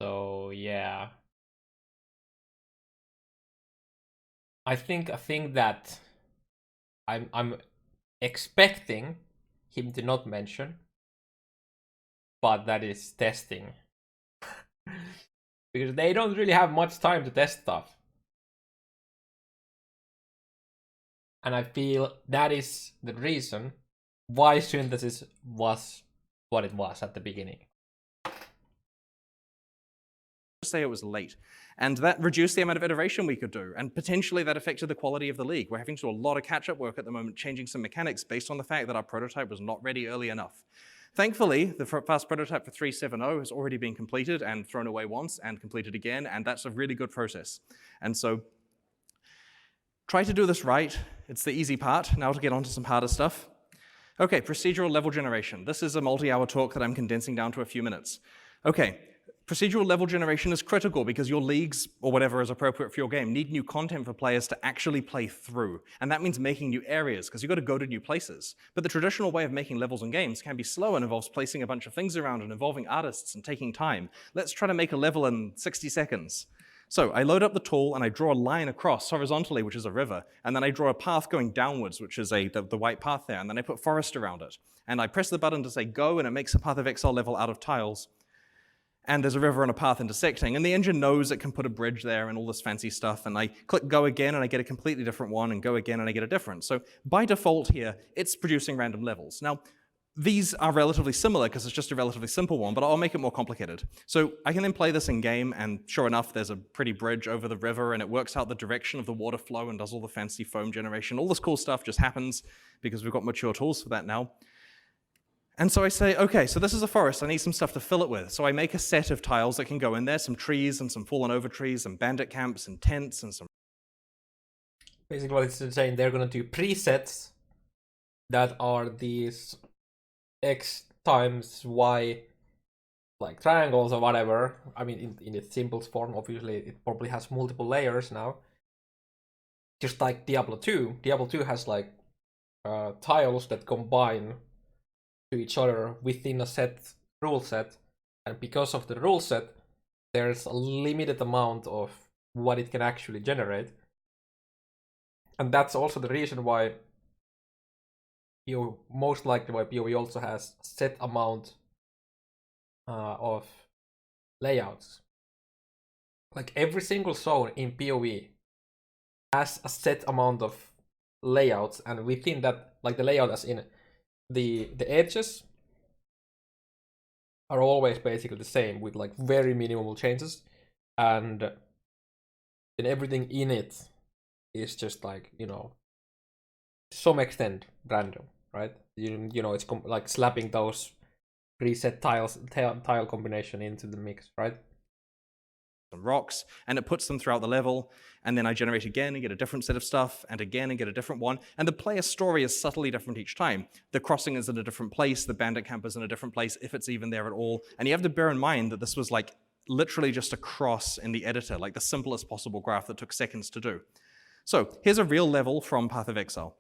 So yeah, I think that I'm expecting him to not mention, but that is testing. Because they don't really have much time to test stuff. And I feel that is the reason why synthesis was what it was at the beginning. Say it was late. And that reduced the amount of iteration we could do, and potentially that affected the quality of the League. We're having to do a lot of catch-up work at the moment, changing some mechanics based on the fact that our prototype was not ready early enough. Thankfully, the fast prototype for 3.7.0 has already been completed and thrown away once and completed again, and that's a really good process. And so try to do this right. It's the easy part. Now to get on to some harder stuff. Okay, procedural level generation. This is a multi-hour talk that I'm condensing down to a few minutes. Okay, procedural level generation is critical because your leagues, or whatever is appropriate for your game, need new content for players to actually play through. And that means making new areas, because you've got to go to new places. But the traditional way of making levels in games can be slow and involves placing a bunch of things around and involving artists and taking time. Let's try to make a level in 60 seconds. So I load up the tool and I draw a line across horizontally, which is a river, and then I draw a path going downwards, which is the white path there, and then I put forest around it. And I press the button to say go, and it makes a Path of Exile level out of tiles. And there's a river and a path intersecting, and the engine knows it can put a bridge there and all this fancy stuff, and I click go again and I get a completely different one, and go again and I get a different. So by default here, it's producing random levels. Now, these are relatively similar because it's just a relatively simple one, but I'll make it more complicated. So I can then play this in game, and sure enough, there's a pretty bridge over the river, and it works out the direction of the water flow and does all the fancy foam generation. All this cool stuff just happens because we've got mature tools for that now. And so I say, okay, so this is a forest, I need some stuff to fill it with. So I make a set of tiles that can go in there, some trees and some fallen over trees, some bandit camps and tents and some... Basically what it's saying, they're gonna do presets that are these X times Y like triangles or whatever. I mean, in its simplest form, obviously, it probably has multiple layers now. Just like Diablo 2. Diablo 2 has like tiles that combine to each other within a set rule set, and because of the rule set, there's a limited amount of what it can actually generate. And that's also the reason why most likely why PoE also has a set amount of layouts. Like every single zone in PoE has a set amount of layouts, and within that, like the layout as in the edges are always basically the same with like very minimal changes, and then everything in it is just like, you know, to some extent random, right? You know, it's like slapping those preset tile combination into the mix, right? Some rocks, and it puts them throughout the level, and then I generate again and get a different set of stuff, and again and get a different one, and the player story is subtly different each time. The crossing is in a different place, the bandit camp is in a different place, if it's even there at all, and you have to bear in mind that this was like literally just a cross in the editor, like the simplest possible graph that took seconds to do. So here's a real level from Path of Exile.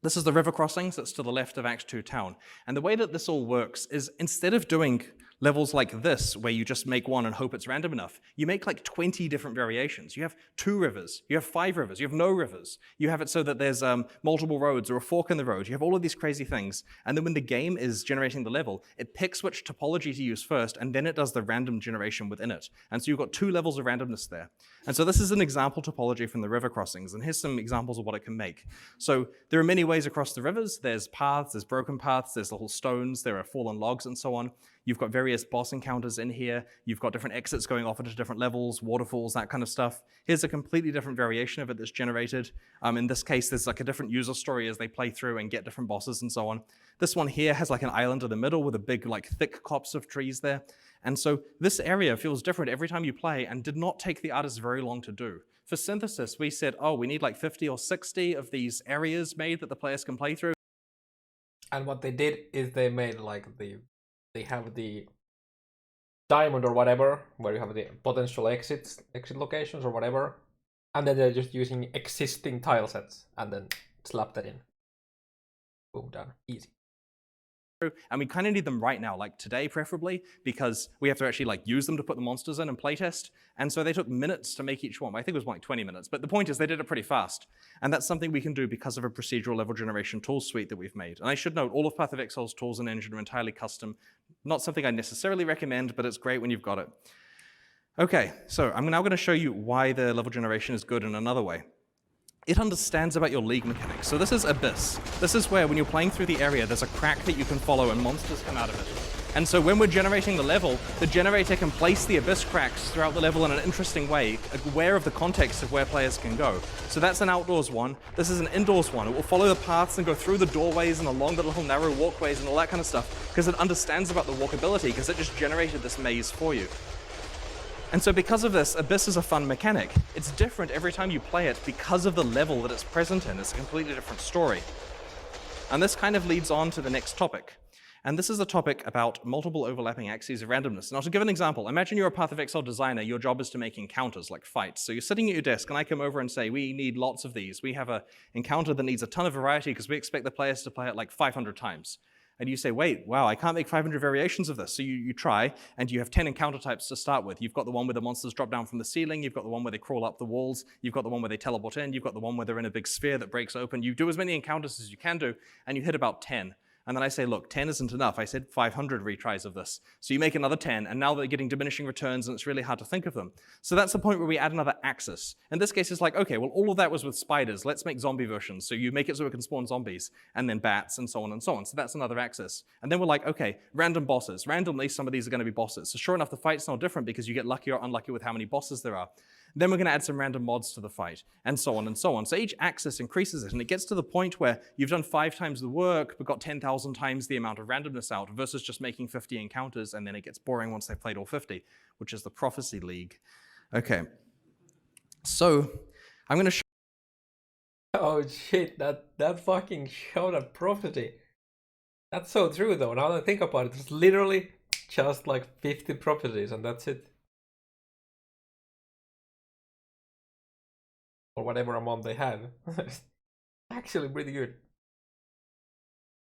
This is the river crossings that's to the left of Act 2 town. And the way that this all works is instead of doing levels like this, where you just make one and hope it's random enough, you make like 20 different variations. You have 2 rivers, you have 5 rivers, you have no rivers. You have it so that there's multiple roads or a fork in the road. You have all of these crazy things. And then when the game is generating the level, it picks which topology to use first, and then it does the random generation within it. And so you've got 2 levels of randomness there. And so this is an example topology from the river crossings. And here's some examples of what it can make. So there are many ways across the rivers. There's paths, there's broken paths, there's little stones, there are fallen logs and so on. You've got various boss encounters in here. You've got different exits going off into different levels, waterfalls, that kind of stuff. Here's a completely different variation of it that's generated. In this case, there's like a different user story as they play through and get different bosses and so on. This one here has like an island in the middle with a big, like thick copse of trees there. And so this area feels different every time you play and did not take the artists very long to do. For synthesis, we said, oh, we need like 50 or 60 of these areas made that the players can play through. And what they did is they made like they have the diamond or whatever, where you have the potential exit locations or whatever, and then they're just using existing tile sets and then slap that in. Boom, done, easy. And we kind of need them right now, like today preferably, because we have to actually like use them to put the monsters in and playtest. And so they took minutes to make each one. I think it was like 20 minutes, but the point is they did it pretty fast. And that's something we can do because of a procedural level generation tool suite that we've made. And I should note, all of Path of Exile's tools and engine are entirely custom. Not something I necessarily recommend, but it's great when you've got it. Okay, so I'm now going to show you why the level generation is good in another way. It understands about your league mechanics. So this is Abyss. This is where when you're playing through the area, there's a crack that you can follow and monsters come out of it. And so when we're generating the level, the generator can place the Abyss cracks throughout the level in an interesting way, aware of the context of where players can go. So that's an outdoors one. This is an indoors one. It will follow the paths and go through the doorways and along the little narrow walkways and all that kind of stuff, because it understands about the walkability, because it just generated this maze for you. And so because of this, Abyss is a fun mechanic. It's different every time you play it because of the level that it's present in. It's a completely different story. And this kind of leads on to the next topic. And this is a topic about multiple overlapping axes of randomness. Now, to give an example, imagine you're a Path of Exile designer. Your job is to make encounters, like fights. So you're sitting at your desk, and I come over and say, we need lots of these. We have an encounter that needs a ton of variety because we expect the players to play it like 500 times. And you say, wait, wow, I can't make 500 variations of this. So you try, and you have 10 encounter types to start with. You've got the one where the monsters drop down from the ceiling. You've got the one where they crawl up the walls. You've got the one where they teleport in. You've got the one where they're in a big sphere that breaks open. You do as many encounters as you can do, and you hit about 10. And then I say, look, 10 isn't enough. I said 500 retries of this. So you make another 10, and now they're getting diminishing returns, and it's really hard to think of them. So that's the point where we add another axis. In this case, it's like, okay, well, all of that was with spiders. Let's make zombie versions. So you make it so it can spawn zombies, and then bats, and so on and so on. So that's another axis. And then we're like, okay, random bosses. Randomly, some of these are going to be bosses. So sure enough, the fight's no different because you get lucky or unlucky with how many bosses there are. Then we're going to add some random mods to the fight, and so on and so on. So each axis increases it, and it gets to the point where you've done 5 times the work, but got 10,000 times the amount of randomness out, versus just making 50 encounters, and then it gets boring once they've played all 50, which is the Prophecy League. Okay, so I'm going to show... Oh shit, that fucking showed a prophecy. That's so true though, now that I think about it, it's literally just like 50 properties and that's it. Or whatever amount they had. Actually pretty good.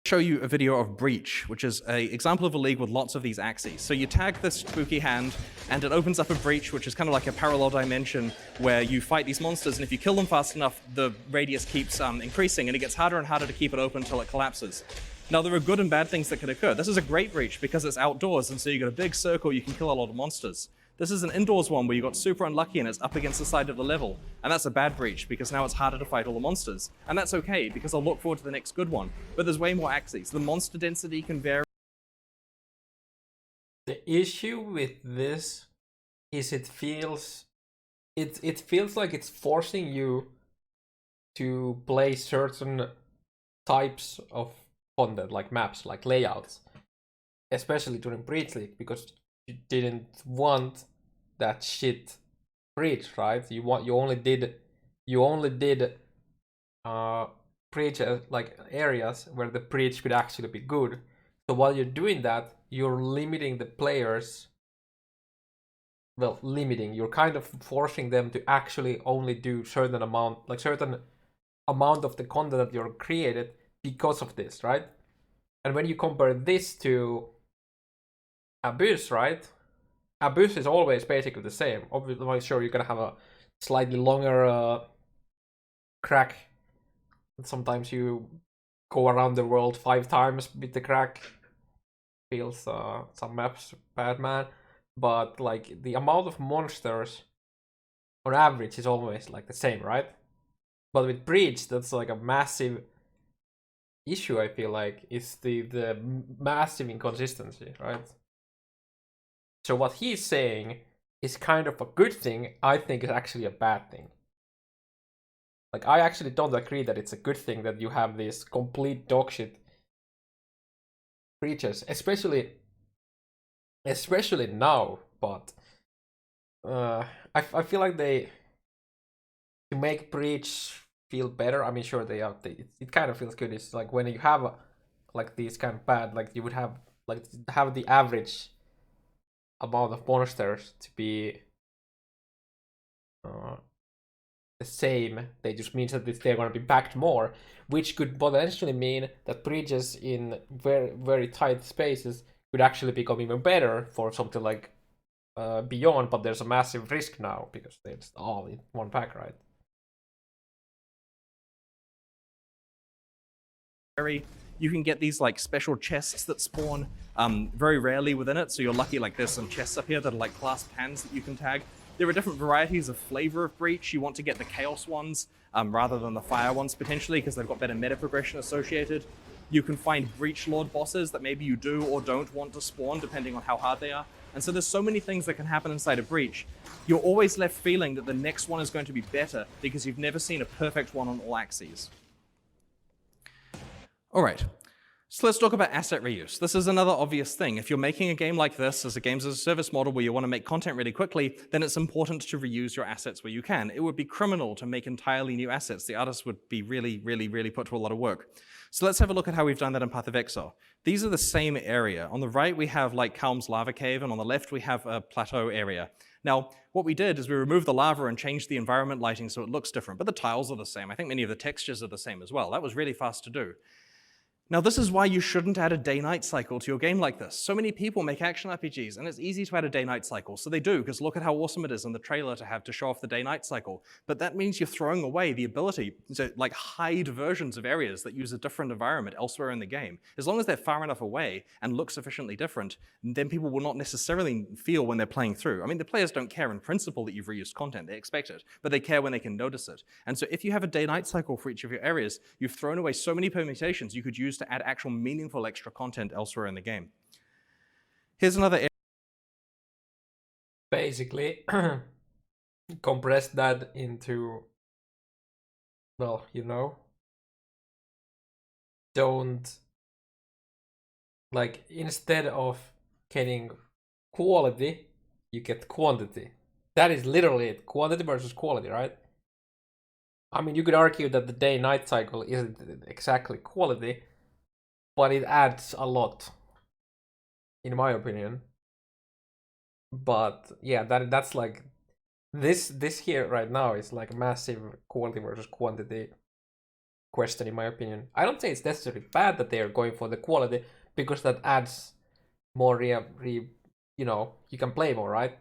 Show you a video of Breach, which is an example of a league with lots of these axes. So you tag this spooky hand, and it opens up a breach, which is kind of like a parallel dimension where you fight these monsters, and if you kill them fast enough, the radius keeps increasing, and it gets harder and harder to keep it open until it collapses. Now, there are good and bad things that can occur. This is a great breach because it's outdoors, and so you got a big circle, you can kill a lot of monsters. This is an indoors one where you got super unlucky and it's up against the side of the level. And that's a bad breach because now it's harder to fight all the monsters. And that's okay because I'll look forward to the next good one. But there's way more axes. The monster density can vary. The issue with this is it feels like it's forcing you to play certain types of content, like maps, like layouts, especially during Breach League, because you didn't want that shit breach, right? You only did breach like areas where the breach could actually be good. So while you're doing that, you're limiting the players. Well, you're kind of forcing them to actually only do certain amount of the content that you're created because of this, right? And when you compare this to Abyss, right? Abyss is always basically the same. Obviously, sure, you're gonna have a slightly longer crack. Sometimes you go around the world 5 times with the crack. Feels some maps bad, man. But like the amount of monsters on average is always like the same, right? But with Breach, that's like a massive issue. I feel like is the massive inconsistency, right? So what he's saying is kind of a good thing. I think is actually a bad thing. Like, I actually don't agree that it's a good thing that you have these complete dogshit breaches, especially now. But I feel like they, to make Breach feel better. I mean, sure, it kind of feels good. It's like when you have like these kind of bad, like you would have the average amount of monsters to be the same. They just means that they're going to be packed more, which could potentially mean that breaches in very, very tight spaces could actually become even better for something like Beyond, but there's a massive risk now because they're just all in one pack, right? You can get these like special chests that spawn very rarely within it, so you're lucky. Like there's some chests up here that are like clasped hands that you can tag. There are different varieties of flavor of breach. You want to get the chaos ones rather than the fire ones potentially because they've got better meta progression associated. You can find breach lord bosses that maybe you do or don't want to spawn depending on how hard they are. And so there's so many things that can happen inside a breach. You're always left feeling that the next one is going to be better because you've never seen a perfect one on all axes. All right, so let's talk about asset reuse. This is another obvious thing. If you're making a game like this as a games as a service model where you want to make content really quickly, then it's important to reuse your assets where you can. It would be criminal to make entirely new assets. The artists would be really, really, really put to a lot of work. So let's have a look at how we've done that in Path of Exile. These are the same area. On the right, we have like Calm's lava cave, and on the left, we have a plateau area. Now, what we did is we removed the lava and changed the environment lighting so it looks different, but the tiles are the same. I think many of the textures are the same as well. That was really fast to do. Now, this is why you shouldn't add a day-night cycle to your game like this. So many people make action RPGs, and it's easy to add a day-night cycle. So they do, because look at how awesome it is in the trailer to show off the day-night cycle. But that means you're throwing away the ability to like hide versions of areas that use a different environment elsewhere in the game. As long as they're far enough away and look sufficiently different, then people will not necessarily feel when they're playing through. I mean, the players don't care in principle that you've reused content. They expect it, but they care when they can notice it. And so if you have a day-night cycle for each of your areas, you've thrown away so many permutations you could use to add actual meaningful extra content elsewhere in the game. Here's another area. Basically, compress that into, well, don't, like, instead of getting quality, you get quantity. That is literally it. Quantity versus quality, right? I mean, you could argue that the day-night cycle isn't exactly quality, but it adds a lot. in my opinion. But yeah, that's like this here right now is like a massive quality versus quantity question in my opinion. I don't say it's necessarily bad that they are going for the quality because that adds more you know, you can play more, right?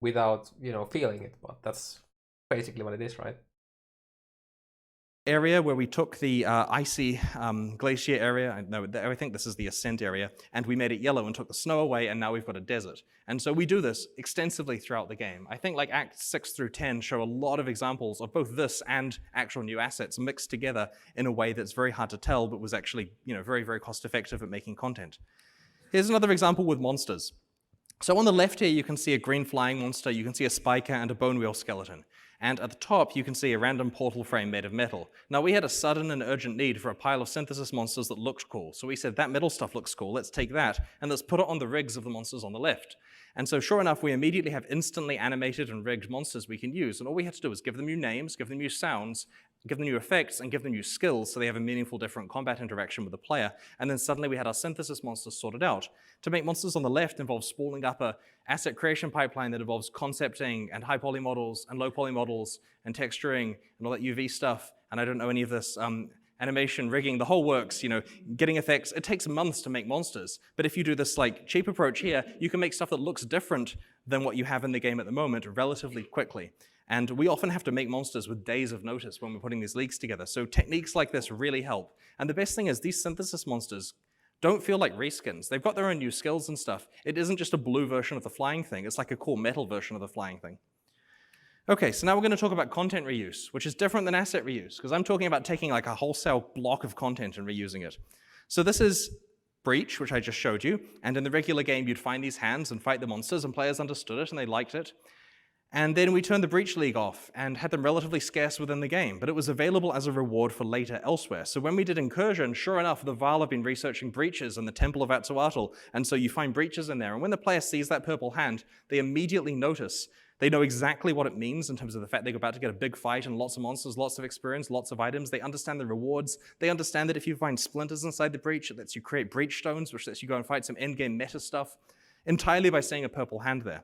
Without, you know, feeling it, but that's basically what it is, right? Area where we took the icy glacier area, I think this is the ascent area, and we made it yellow and took the snow away, and now we've got a desert. And so we do this extensively throughout the game. I think like Acts 6 through 10 show a lot of examples of both this and actual new assets mixed together in a way that's very hard to tell, but was actually, you know, very, very cost effective at making content. Here's another example with monsters. So on the left here, you can see a green flying monster, you can see a spiker and a bone wheel skeleton. And at the top, you can see a random portal frame made of metal. Now, we had a sudden and urgent need for a pile of synthesis monsters that looked cool. So we said, that metal stuff looks cool, let's take that, and let's put it on the rigs of the monsters on the left. And so sure enough, we immediately have instantly animated and rigged monsters we can use. And all we had to do was give them new names, give them new sounds, give them new effects, and give them new skills so they have a meaningful different combat interaction with the player. And then suddenly we had our synthesis monsters sorted out. To make monsters on the left involves spooling up a asset creation pipeline that involves concepting and high poly models and low poly models and texturing and all that UV stuff. And I don't know any of this animation, rigging, the whole works, you know, getting effects. It takes months to make monsters. But if you do this like cheap approach here, you can make stuff that looks different than what you have in the game at the moment relatively quickly. And we often have to make monsters with days of notice when we're putting these leagues together. So techniques like this really help. And the best thing is these synthesis monsters don't feel like reskins. They've got their own new skills and stuff. It isn't just a blue version of the flying thing. It's like a cool metal version of the flying thing. Okay, so now we're going to talk about content reuse, which is different than asset reuse, because I'm talking about taking like a wholesale block of content and reusing it. So this is Breach, which I just showed you, and in the regular game you'd find these hands and fight the monsters, and players understood it and they liked it. And then we turned the Breach League off and had them relatively scarce within the game, but it was available as a reward for later elsewhere. So when we did Incursion, sure enough, the Vaal have been researching breaches in the Temple of Atzoatl, and so you find breaches in there. And when the player sees that purple hand, they immediately notice. They know exactly what it means in terms of the fact they're about to get a big fight and lots of monsters, lots of experience, lots of items. They understand the rewards. They understand that if you find splinters inside the breach, it lets you create breach stones, which lets you go and fight some endgame meta stuff, entirely by seeing a purple hand there.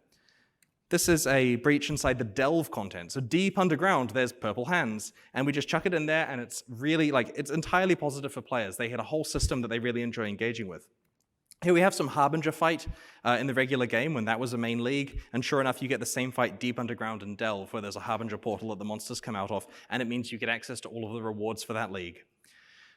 This is a breach inside the Delve content. So deep underground, there's purple hands. And we just chuck it in there, and it's really like, it's entirely positive for players. They hit a whole system that they really enjoy engaging with. Here we have some Harbinger fight in the regular game when that was a main league, and sure enough you get the same fight deep underground in Delve where there's a Harbinger portal that the monsters come out of, and it means you get access to all of the rewards for that league.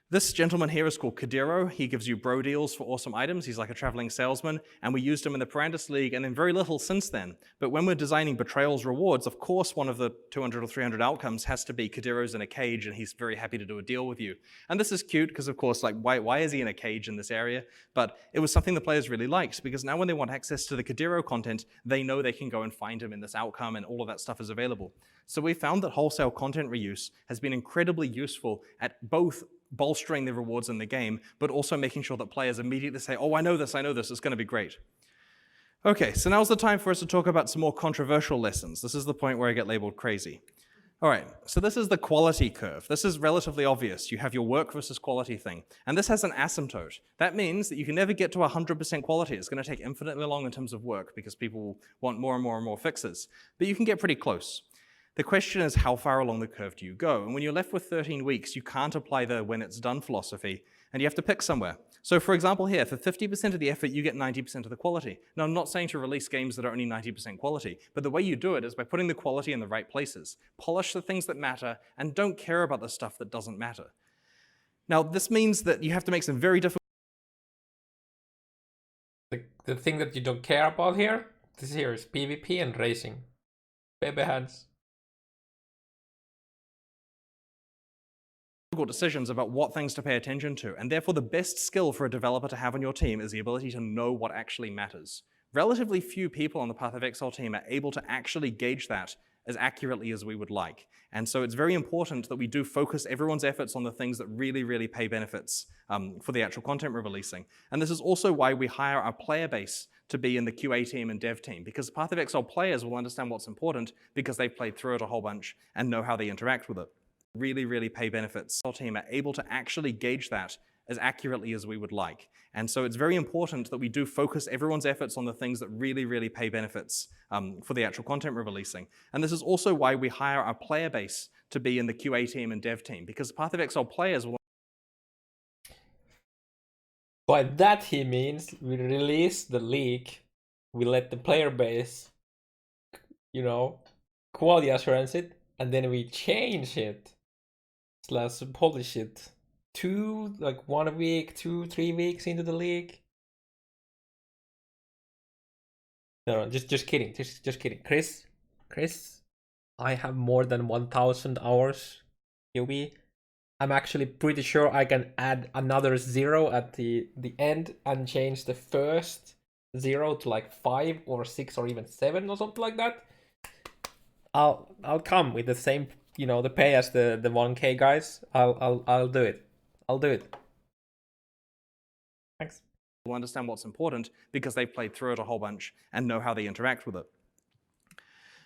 This gentleman here is called Kadiro. He gives you bro deals for awesome items. He's like a traveling salesman, and we used him in the Perandus League, and then very little since then. But when we're designing Betrayal's rewards, of course one of the 200 or 300 outcomes has to be Kadiro's in a cage, and he's very happy to do a deal with you. And this is cute, because of course, like, why is he in a cage in this area? But it was something the players really liked, because now when they want access to the Kadiro content, they know they can go and find him in this outcome, and all of that stuff is available. So we found that wholesale content reuse has been incredibly useful at both bolstering the rewards in the game, but also making sure that players immediately say, oh, I know this, it's going to be great. Okay, so now's the time for us to talk about some more controversial lessons. This is the point where I get labeled crazy. All right, so this is the quality curve. This is relatively obvious. You have your work versus quality thing, and this has an asymptote. That means that you can never get to 100% quality. It's going to take infinitely long in terms of work because people want more and more and more fixes, but you can get pretty close. The question is, how far along the curve do you go? And when you're left with 13 weeks, you can't apply the when it's done philosophy, and you have to pick somewhere. So for example here, for 50% of the effort, you get 90% of the quality. Now, I'm not saying to release games that are only 90% quality, but the way you do it is by putting the quality in the right places. Polish the things that matter, and don't care about the stuff that doesn't matter. Now, this means that you have to make some very difficult... The thing that you don't care about here, this here is PvP and racing. Baby hands. decisions about what things to pay attention to, and therefore the best skill for a developer to have on your team is the ability to know what actually matters. Relatively few people on the Path of Exile team are able to actually gauge that as accurately as we would like. And so it's very important that we do focus everyone's efforts on the things that really, really pay benefits for the actual content we're releasing. And this is also why we hire our player base to be in the QA team and dev team, because Path of Exile players will understand what's important because they've played through it a whole bunch and know how they interact with it. Really, really pay benefits. Our team are able to actually gauge that as accurately as we would like. And so it's very important that we do focus everyone's efforts on the things that really, really pay benefits for the actual content we're releasing. And this is also why we hire our player base to be in the QA team and dev team, because Path of Exile players will... By that he means we release the leak, we let the player base, you know, quality assurance it, and then we change it / polish it 1 week, 2-3 weeks into the league. No, just kidding, just kidding. Chris, I have more than 1,000 hours POE. I'm actually pretty sure I can add another 0 at the end and change the first 0 to like 5 or 6 or even 7 or something like that. I'll come with the same, the pay as the 1K guys. I'll do it. I'll do it. Thanks. Will understand what's important because they've played through it a whole bunch and know how they interact with it.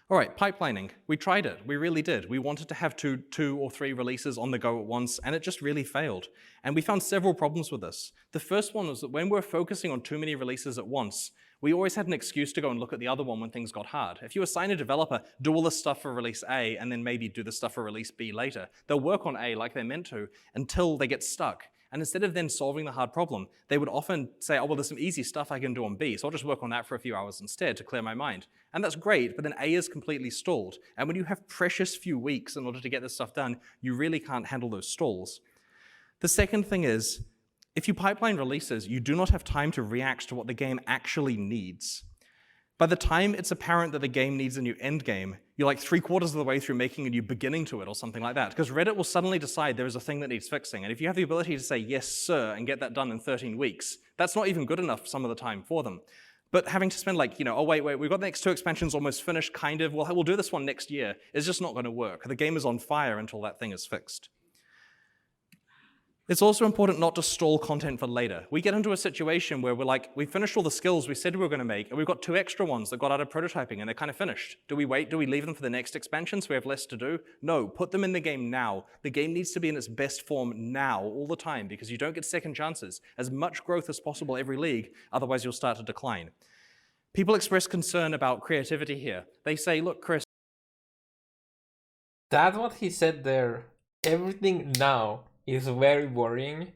All right, pipelining. We tried it. We really did. We wanted to have two or three releases on the go at once, and it just really failed. And we found several problems with this. The first one was that when we're focusing on too many releases at once, we always had an excuse to go and look at the other one when things got hard. If you assign a developer, do all this stuff for release A, and then maybe do the stuff for release B later, they'll work on A like they're meant to until they get stuck. And instead of then solving the hard problem, they would often say, oh, well, there's some easy stuff I can do on B, so I'll just work on that for a few hours instead to clear my mind. And that's great, but then A is completely stalled. And when you have precious few weeks in order to get this stuff done, you really can't handle those stalls. The second thing is, if you pipeline releases, you do not have time to react to what the game actually needs. By the time it's apparent that the game needs a new end game, you're like 3/4 of the way through making a new beginning to it or something like that, because Reddit will suddenly decide there is a thing that needs fixing. And if you have the ability to say, yes, sir, and get that done in 13 weeks, that's not even good enough some of the time for them. But having to spend like, oh, wait, we've got the next 2 expansions almost finished, kind of, we'll do this one next year, is just not going to work. The game is on fire until that thing is fixed. It's also important not to stall content for later. We get into a situation where we're like, we finished all the skills we said we were going to make, and we've got 2 extra ones that got out of prototyping, and they're kind of finished. Do we wait? Do we leave them for the next expansion so we have less to do? No, put them in the game now. The game needs to be in its best form now, all the time, because you don't get second chances. As much growth as possible every league, otherwise you'll start to decline. People express concern about creativity here. They say, look, Chris. That's what he said there. Everything now is very worrying,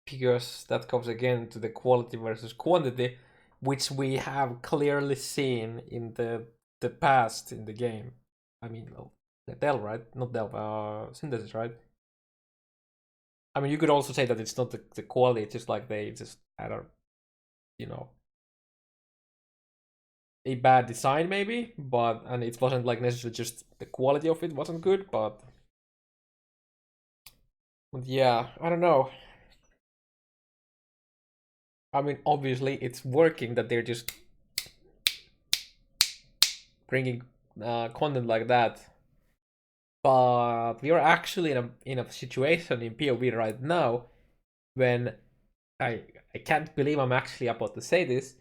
because that comes again to the quality versus quantity, which we have clearly seen in the past in the game. I mean, Del, right? Not Del, Synthesis, right? I mean, you could also say that it's not the quality, it's just like they just had a bad design maybe, and it wasn't like necessarily just the quality of it wasn't good, but yeah, I don't know. I mean, obviously it's working that they're just bringing content like that, but we are actually in a situation in POE right now when I can't believe I'm actually about to say this,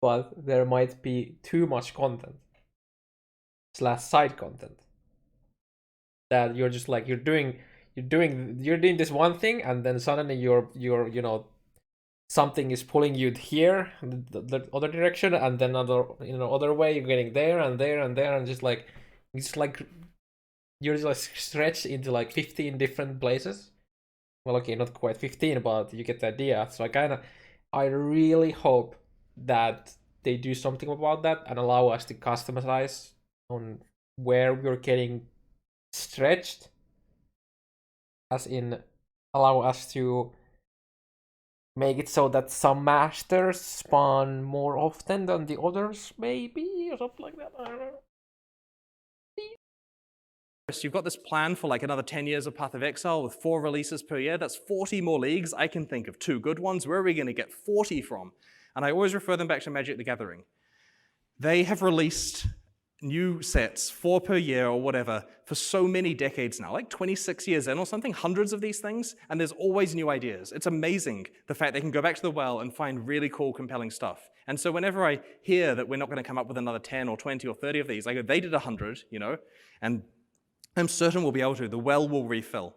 but there might be too much content / side content that you're just like you're doing this one thing, and then suddenly you're something is pulling you here, the other direction, and then other way you're getting there and there and there, and just like you're just like stretched into like 15 different places. Well, okay, not quite 15, but you get the idea. So I really hope that they do something about that and allow us to customize on where we're getting stretched, as in allow us to make it so that some masters spawn more often than the others, maybe, or something like that. I don't know. You've got this plan for like another 10 years of Path of Exile with 4 releases per year. That's 40 more leagues. I can think of 2 good ones. Where are we going to get 40 from? And I always refer them back to Magic the Gathering. They have released new sets, 4 per year or whatever, for so many decades now, like 26 years in or something, hundreds of these things, and there's always new ideas. It's amazing the fact they can go back to the well and find really cool, compelling stuff. And so whenever I hear that we're not going to come up with another 10 or 20 or 30 of these, I go, they did 100, and I'm certain we'll be able to. The well will refill.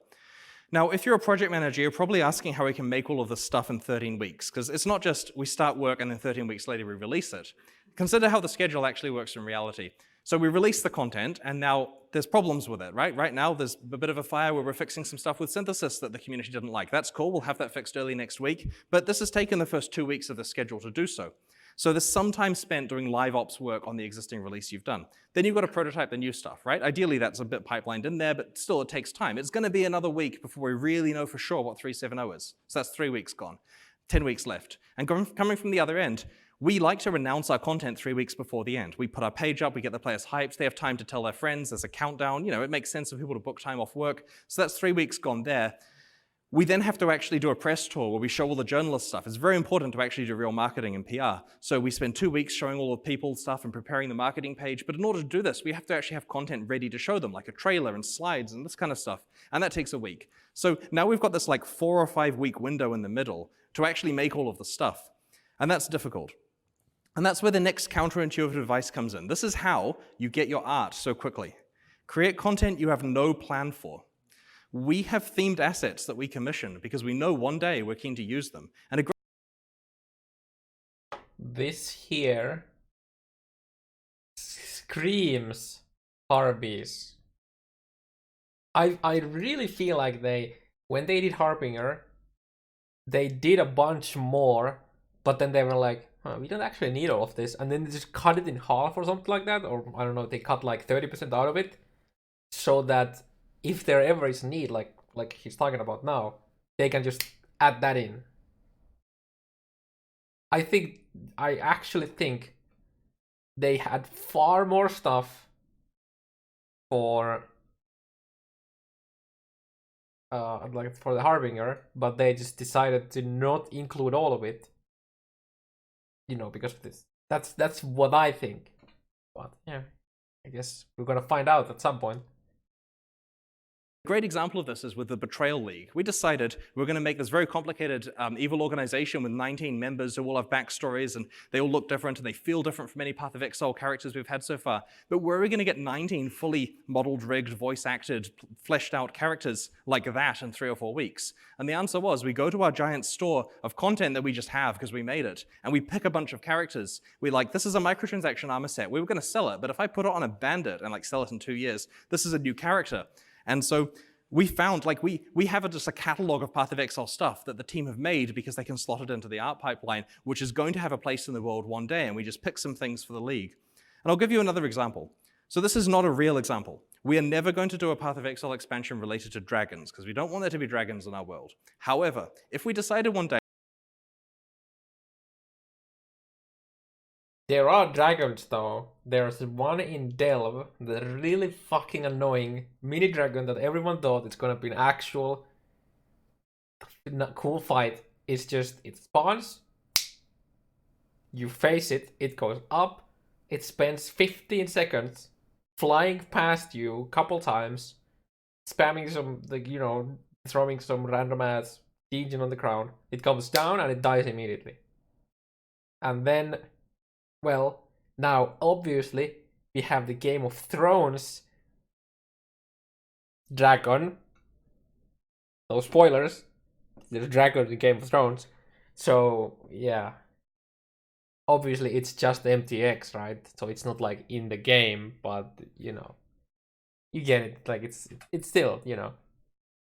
Now, if you're a project manager, you're probably asking how we can make all of this stuff in 13 weeks, because it's not just we start work and then 13 weeks later we release it. Consider how the schedule actually works in reality. So we release the content, and now there's problems with it, right? Right now, there's a bit of a fire where we're fixing some stuff with synthesis that the community didn't like. That's cool, we'll have that fixed early next week, but this has taken the first 2 weeks of the schedule to do so. So there's some time spent doing live ops work on the existing release you've done. Then you've got to prototype the new stuff, right? Ideally, that's a bit pipelined in there, but still it takes time. It's gonna be another week before we really know for sure what 3.7.0 is. So that's 3 weeks gone, 10 weeks left. And coming from the other end, we like to announce our content 3 weeks before the end. We put our page up, we get the players hyped, they have time to tell their friends, there's a countdown, it makes sense for people to book time off work. So that's 3 weeks gone there. We then have to actually do a press tour where we show all the journalist stuff. It's very important to actually do real marketing and PR. So we spend 2 weeks showing all the people stuff and preparing the marketing page. But in order to do this, we have to actually have content ready to show them, like a trailer and slides and this kind of stuff. And that takes a week. So now we've got this like 4 or 5 week window in the middle to actually make all of the stuff. And that's difficult. And that's where the next counterintuitive advice comes in. This is how you get your art so quickly. Create content you have no plan for. We have themed assets that we commission because we know one day we're keen to use them. And this here screams Harbies. I really feel like when they did Harbinger, they did a bunch more, but then they were like, we don't actually need all of this, and then they just cut it in half or something like that, or I don't know, they cut like 30% out of it, so that if there ever is need, like he's talking about now, they can just add that in. I actually think they had far more stuff for for the Harbinger, but they just decided to not include all of it. Because of this. That's what I think. But yeah, I guess we're gonna find out at some point. A great example of this is with the Betrayal League. We decided we're going to make this very complicated evil organization with 19 members who all have backstories and they all look different and they feel different from any Path of Exile characters we've had so far. But where are we going to get 19 fully modeled, rigged, voice-acted, fleshed-out characters like that in 3 or 4 weeks? And the answer was we go to our giant store of content that we just have because we made it, and we pick a bunch of characters. We're like, this is a microtransaction armor set. We were going to sell it, but if I put it on a bandit and sell it in 2 years, this is a new character. And so we found, we have just a catalog of Path of Exile stuff that the team have made because they can slot it into the art pipeline, which is going to have a place in the world one day, and we just pick some things for the league. And I'll give you another example. So this is not a real example. We are never going to do a Path of Exile expansion related to dragons, because we don't want there to be dragons in our world. However, if we decided one day there are dragons though. There's one in Delve, the really fucking annoying mini dragon that everyone thought it's gonna be an actual cool fight. It's just, it spawns, you face it, it goes up, it spends 15 seconds flying past you a couple times, spamming some, throwing some random ass engine on the ground. It comes down and it dies immediately. And then, well, now obviously we have the Game of Thrones dragon. No spoilers. There's a dragon in Game of Thrones. So yeah, obviously it's just MTX, right? So it's not in the game, but you get it. It's still,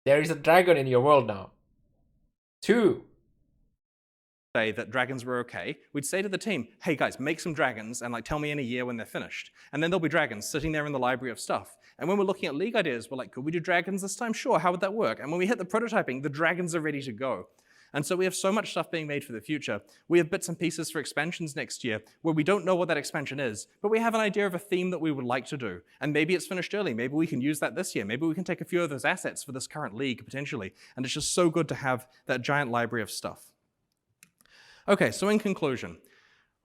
there is a dragon in your world now. 2. Say that dragons were okay, we'd say to the team, hey guys, make some dragons and tell me in a year when they're finished. And then there'll be dragons sitting there in the library of stuff. And when we're looking at league ideas, we're like, could we do dragons this time? Sure, how would that work? And when we hit the prototyping, the dragons are ready to go. And so we have so much stuff being made for the future. We have bits and pieces for expansions next year where we don't know what that expansion is, but we have an idea of a theme that we would like to do. And maybe it's finished early. Maybe we can use that this year. Maybe we can take a few of those assets for this current league potentially. And it's just so good to have that giant library of stuff. Okay, so in conclusion,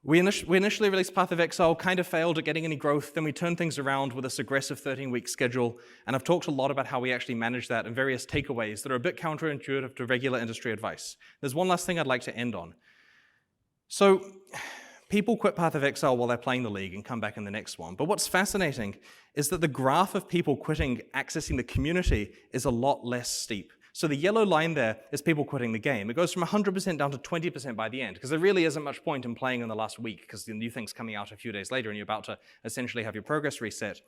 we initially released Path of Exile, kind of failed at getting any growth, then we turned things around with this aggressive 13-week schedule, and I've talked a lot about how we actually manage that and various takeaways that are a bit counterintuitive to regular industry advice. There's one last thing I'd like to end on. So, people quit Path of Exile while they're playing the league and come back in the next one, but what's fascinating is that the graph of people quitting accessing the community is a lot less steep. So the yellow line there is people quitting the game. It goes from 100% down to 20% by the end, because there really isn't much point in playing in the last week, because the new thing's coming out a few days later and you're about to essentially have your progress reset.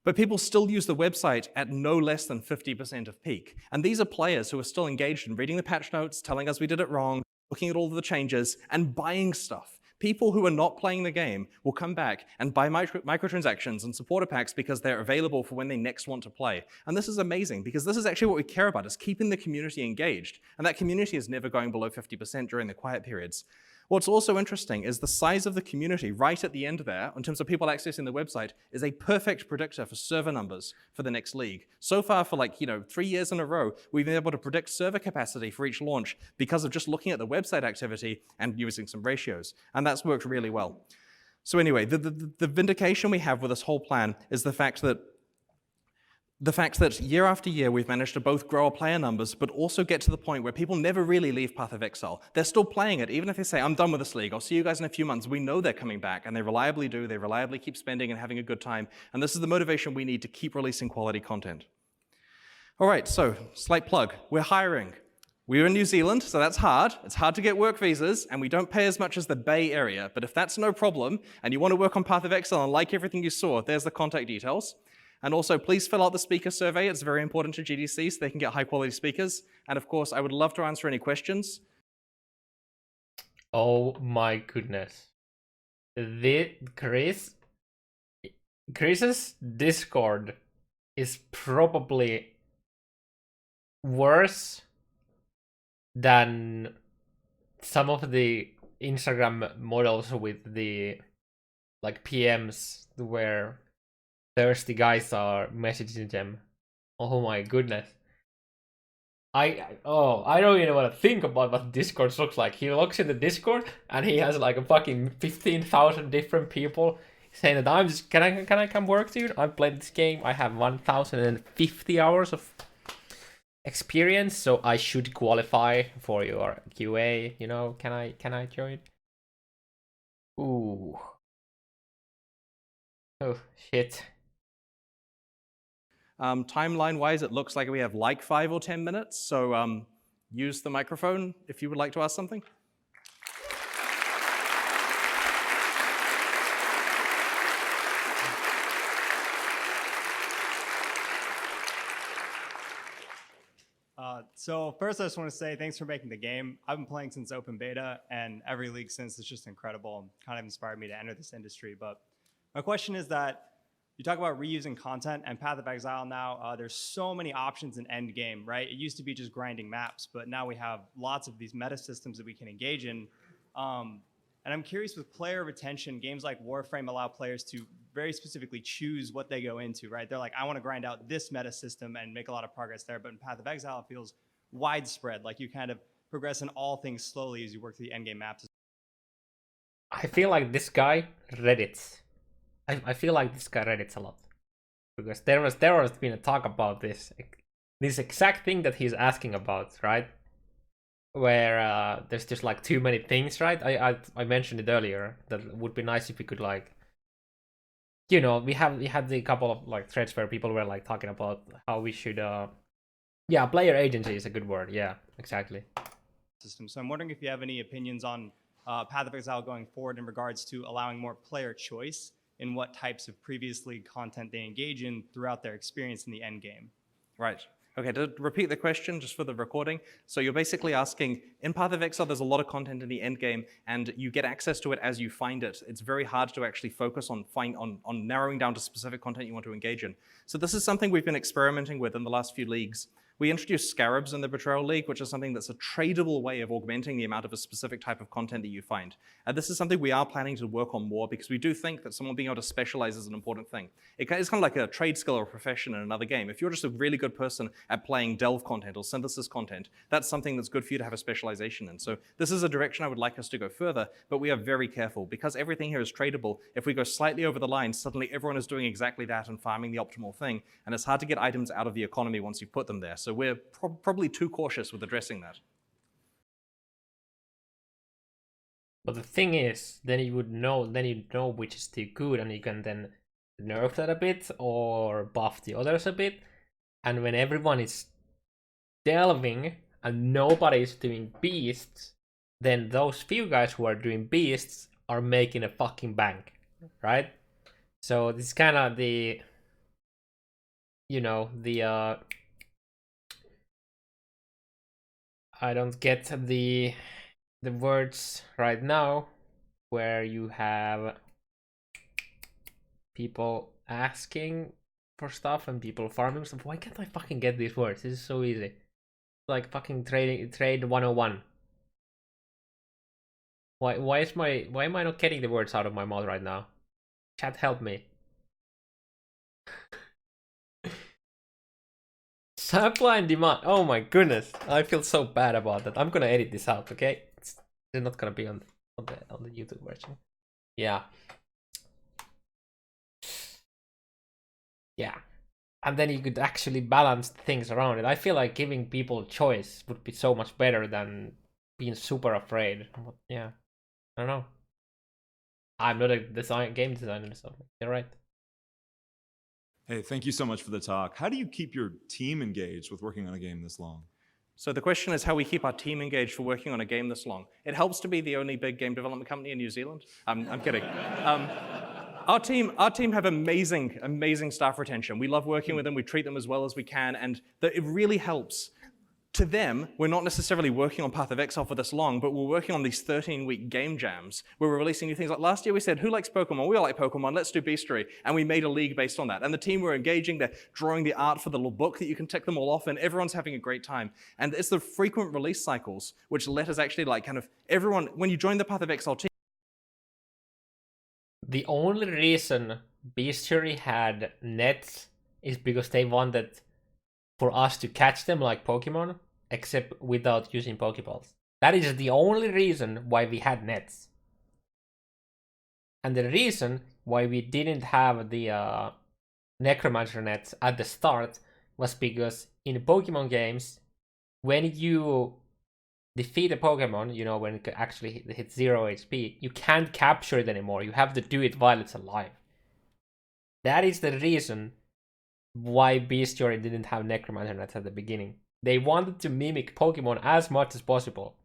But people still use the website at no less than 50% of peak. And these are players who are still engaged in reading the patch notes, telling us we did it wrong, looking at all of the changes, and buying stuff. People who are not playing the game will come back and buy microtransactions and supporter packs because they're available for when they next want to play. And this is amazing, because this is actually what we care about, is keeping the community engaged. And that community is never going below 50% during the quiet periods. What's also interesting is the size of the community right at the end there, in terms of people accessing the website, is a perfect predictor for server numbers for the next league. So far, for 3 years in a row, we've been able to predict server capacity for each launch because of just looking at the website activity and using some ratios. And that's worked really well. So anyway, the vindication we have with this whole plan is the fact that year after year we've managed to both grow our player numbers but also get to the point where people never really leave Path of Exile. They're still playing it, even if they say, I'm done with this league, I'll see you guys in a few months. We know they're coming back, and they reliably do. They reliably keep spending and having a good time, and this is the motivation we need to keep releasing quality content. All right, so slight plug. We're hiring. We're in New Zealand, so that's hard. It's hard to get work visas, and we don't pay as much as the Bay Area, but if that's no problem, and you want to work on Path of Exile and like everything you saw, there's the contact details. And also, please fill out the speaker survey. It's very important to GDC so they can get high-quality speakers. And of course, I would love to answer any questions. Oh my goodness. Chris's Discord is probably worse than some of the Instagram models with the PMs where thirsty guys are messaging them. Oh my goodness. I don't even want to think about what Discord looks like. He logs in the Discord and he has a fucking 15,000 different people saying that I'm just can I come work to you? I've played this game. I have 1,050 hours of experience, so I should qualify for your QA. You know, can I join? Ooh. Oh shit. Timeline-wise, it looks like we have 5 or 10 minutes, so use the microphone if you would like to ask something. So first, I just want to say thanks for making the game. I've been playing since open beta, and every league since is just incredible and kind of inspired me to enter this industry. But my question is that you talk about reusing content and Path of Exile now. There's so many options in endgame, right? It used to be just grinding maps, but now we have lots of these meta systems that we can engage in. And I'm curious, with player retention, games like Warframe allow players to very specifically choose what they go into, right? They're like, I want to grind out this meta system and make a lot of progress there. But in Path of Exile, it feels widespread, like you kind of progress in all things slowly as you work through the endgame maps. I feel like this guy Reddits. I feel like this guy Reddits a lot, because there has been a talk about this exact thing that he's asking about, right? Where there's just too many things, right? I mentioned it earlier that it would be nice if we could we had the couple of threads where people were talking about how we should player agency is a good word. Yeah, exactly. System. So I'm wondering if you have any opinions on Path of Exile going forward in regards to allowing more player choice in what types of previous league content they engage in throughout their experience in the end game. Right. Okay, to repeat the question just for the recording. So you're basically asking, in Path of Exile, there's a lot of content in the end game, and you get access to it as you find it. It's very hard to actually focus on narrowing down to specific content you want to engage in. So this is something we've been experimenting with in the last few leagues. We introduced Scarabs in the Betrayal League, which is something that's a tradable way of augmenting the amount of a specific type of content that you find. And this is something we are planning to work on more, because we do think that someone being able to specialize is an important thing. It's kind of like a trade skill or a profession in another game. If you're just a really good person at playing delve content or synthesis content, that's something that's good for you to have a specialization in. So this is a direction I would like us to go further, but we are very careful. Because everything here is tradable, if we go slightly over the line, suddenly everyone is doing exactly that and farming the optimal thing, and it's hard to get items out of the economy once you put them there. So we're probably too cautious with addressing that. But the thing is, then you know which is too good, and you can then nerf that a bit or buff the others a bit. And when everyone is delving and nobody's doing beasts, then those few guys who are doing beasts are making a fucking bank, right? So this is kind of the, you know, the I don't get the words right now, where you have people asking for stuff and people farming stuff. Why can't I fucking get these words? This is so easy. Like fucking trade 101. Why am I not getting the words out of my mouth right now? Chat, help me. Supply and demand. Oh my goodness, I feel so bad about that. I'm gonna edit this out, okay? It's not gonna be on the YouTube version. Yeah. Yeah. And then you could actually balance things around it. I feel like giving people choice would be so much better than being super afraid. Yeah. I don't know. I'm not a game designer, so you're right. Hey, thank you so much for the talk. How do you keep your team engaged with working on a game this long? So the question is how we keep our team engaged for working on a game this long. It helps to be the only big game development company in New Zealand. I'm kidding. Our team have amazing staff retention. We love working with them. We treat them as well as we can, and it really helps. To them, we're not necessarily working on Path of Exile for this long, but we're working on these 13-week game jams where we're releasing new things. Like last year we said, who likes Pokemon? We all like Pokemon, let's do Beastery. And we made a league based on that. And the team were engaging, they're drawing the art for the little book that you can tick them all off, and everyone's having a great time. And it's the frequent release cycles which let us actually like kind of everyone, when you join the Path of Exile team. The only reason Beastery had nets is because they wanted for us to catch them like Pokemon, except without using Pokeballs. That is the only reason why we had nets. And the reason why we didn't have the Necromancer nets at the start was because in Pokemon games, when you defeat a Pokemon, you know, when it actually hits 0 HP, you can't capture it anymore. You have to do it while it's alive. That is the reason why Beastery didn't have Necromancer nets at the beginning. They wanted to mimic Pokemon as much as possible.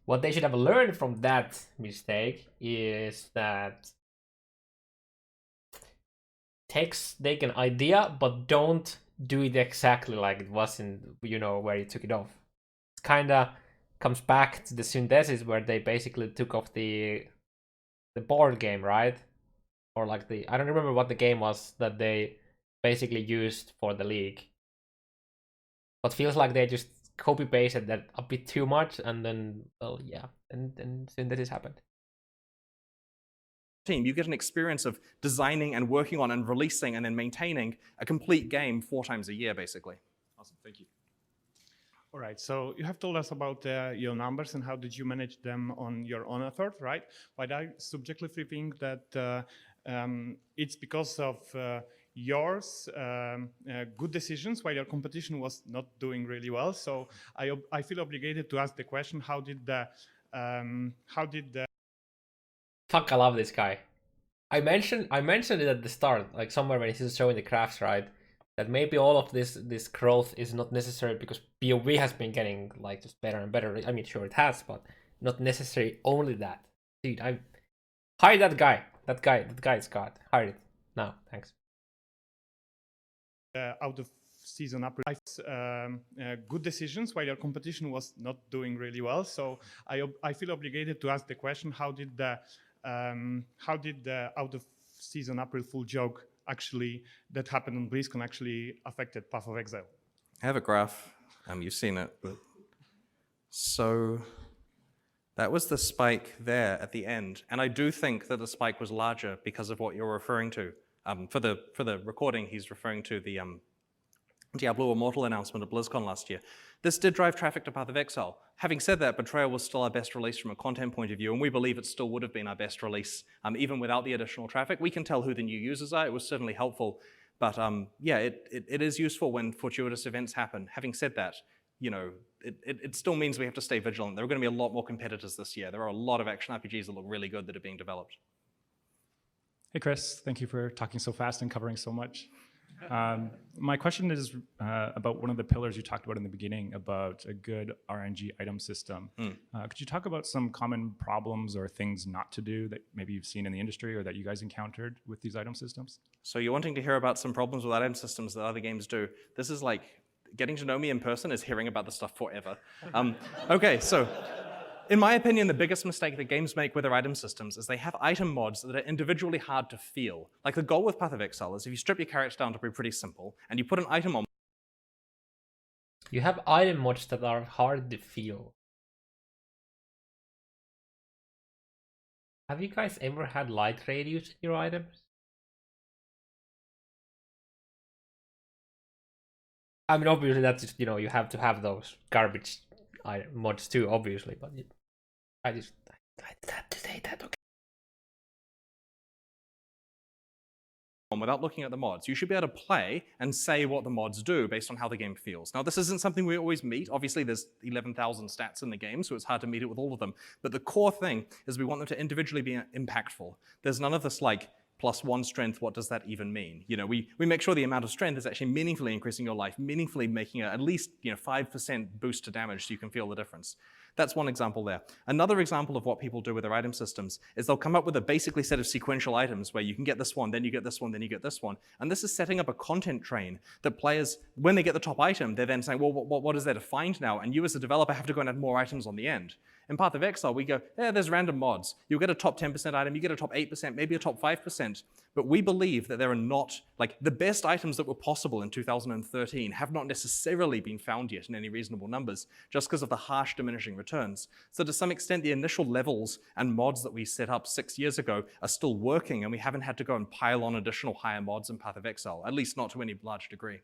What they should have learned from that mistake is that take an idea, but don't do it exactly like it was in, you know, where you took it off. It kinda comes back to the synthesis where they basically took off the board game, right? Or like I don't remember what the game was that they basically used for the league. But feels like they just copy pasted that a bit too much, and then, well, yeah, and synthesis happened. Team, you get an experience of designing and working on and releasing and then maintaining a complete game 4 times a year, basically. Awesome, thank you. All right, so you have told us about your numbers and how did you manage them on your own effort, right? But I subjectively think that it's because of yours good decisions while your competition was not doing really well. So I feel obligated to ask the question: how did the Fuck, I love this guy. I mentioned it at the start, like somewhere when he's showing the crafts, right? That maybe all of this growth is not necessary because POE has been getting like just better and better. I mean, sure it has, but not necessarily only that. Dude, I hire that guy. That guy's God. Hire it now. Thanks. out of season up good decisions while your competition was not doing really well. So I feel obligated to ask the question: how did the out of season April Fool joke actually that happened on BlizzCon actually affected Path of Exile? I have a graph. You've seen it, but so that was the spike there at the end, and I do think that the spike was larger because of what you're referring to. For the recording, he's referring to the Diablo Immortal announcement at BlizzCon last year. This did drive traffic to Path of Exile. Having said that, Betrayal was still our best release from a content point of view, and we believe it still would have been our best release, even without the additional traffic. We can tell who the new users are. It was certainly helpful, but yeah, it is useful when fortuitous events happen. Having said that, you know, it still means we have to stay vigilant. There are going to be a lot more competitors this year. There are a lot of action RPGs that look really good that are being developed. Hey, Chris, thank you for talking so fast and covering so much. My question is about one of the pillars you talked about in the beginning about a good RNG item system. Could you talk about some common problems or things not to do that maybe you've seen in the industry or that you guys encountered with these item systems? So you're wanting to hear about some problems with item systems that other games do. This is like getting to know me in person is hearing about this stuff forever. Okay, so in my opinion, the biggest mistake that games make with their item systems is they have item mods that are individually hard to feel. Like the goal with Path of Exile is if you strip your character down to be pretty simple and you put an item on. You have item mods that are hard to feel. Have you guys ever had light radius in your items? I mean, obviously that's just, you have to have those garbage mods too, obviously, but I had to say that, okay. Without looking at the mods. You should be able to play and say what the mods do based on how the game feels. Now, this isn't something we always meet. Obviously, there's 11,000 stats in the game, so it's hard to meet it with all of them. But the core thing is we want them to individually be impactful. There's none of this like, +1 strength, what does that even mean? We make sure the amount of strength is actually meaningfully increasing your life, meaningfully making at least 5% boost to damage so you can feel the difference. That's one example there. Another example of what people do with their item systems is they'll come up with a basically set of sequential items where you can get this one, then you get this one, then you get this one. And this is setting up a content train that players, when they get the top item, they're then saying, well, what is there to find now? And you as a developer have to go and add more items on the end. In Path of Exile, we go, yeah, there's random mods. You'll get a top 10% item, you get a top 8%, maybe a top 5%. But we believe that there are not, like, the best items that were possible in 2013 have not necessarily been found yet in any reasonable numbers, just because of the harsh diminishing returns. So to some extent, the initial levels and mods that we set up 6 years ago are still working, and we haven't had to go and pile on additional higher mods in Path of Exile, at least not to any large degree.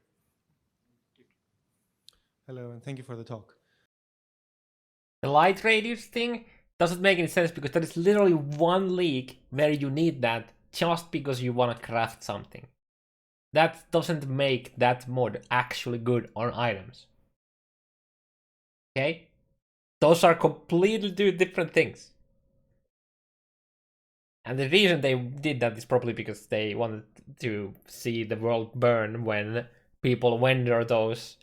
Hello, and thank you for the talk. The light radius thing doesn't make any sense because there is literally one league where you need that just because you want to craft something. That doesn't make that mod actually good on items. Okay? Those are completely two different things. And the reason they did that is probably because they wanted to see the world burn when people vendor those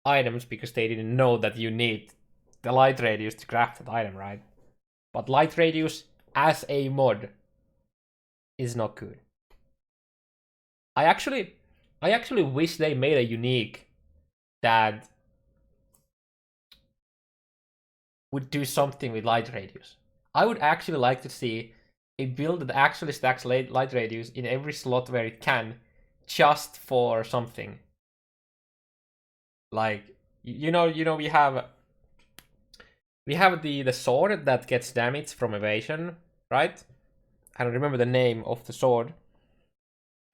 items because they didn't know that you need the light radius to craft that item, right? But light radius as a mod is not good. I actually wish they made a unique that would do something with light radius. I would actually like to see a build that actually stacks light radius in every slot where it can, just for something. Like, we have the sword that gets damage from evasion, right? I don't remember the name of the sword.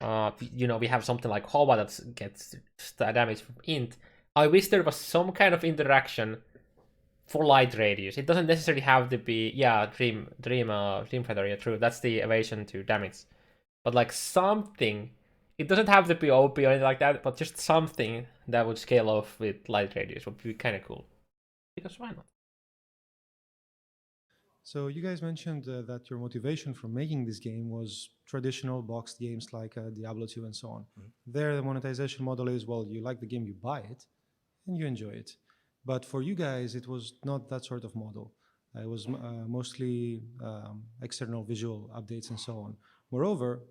We have something like Hova that gets damage from int. I wish there was some kind of interaction for light radius. It doesn't necessarily have to be, Dream Feather, yeah, true. That's the evasion to damage. But like something, it doesn't have to be OP or anything like that, but just something that would scale off with light radius would be kind of cool. Because why not? So you guys mentioned that your motivation for making this game was traditional boxed games like Diablo 2 and so on. There, the monetization model is, well, you like the game, you buy it, and you enjoy it. But for you guys, it was not that sort of model. It was mostly external visual updates and so on. Moreover,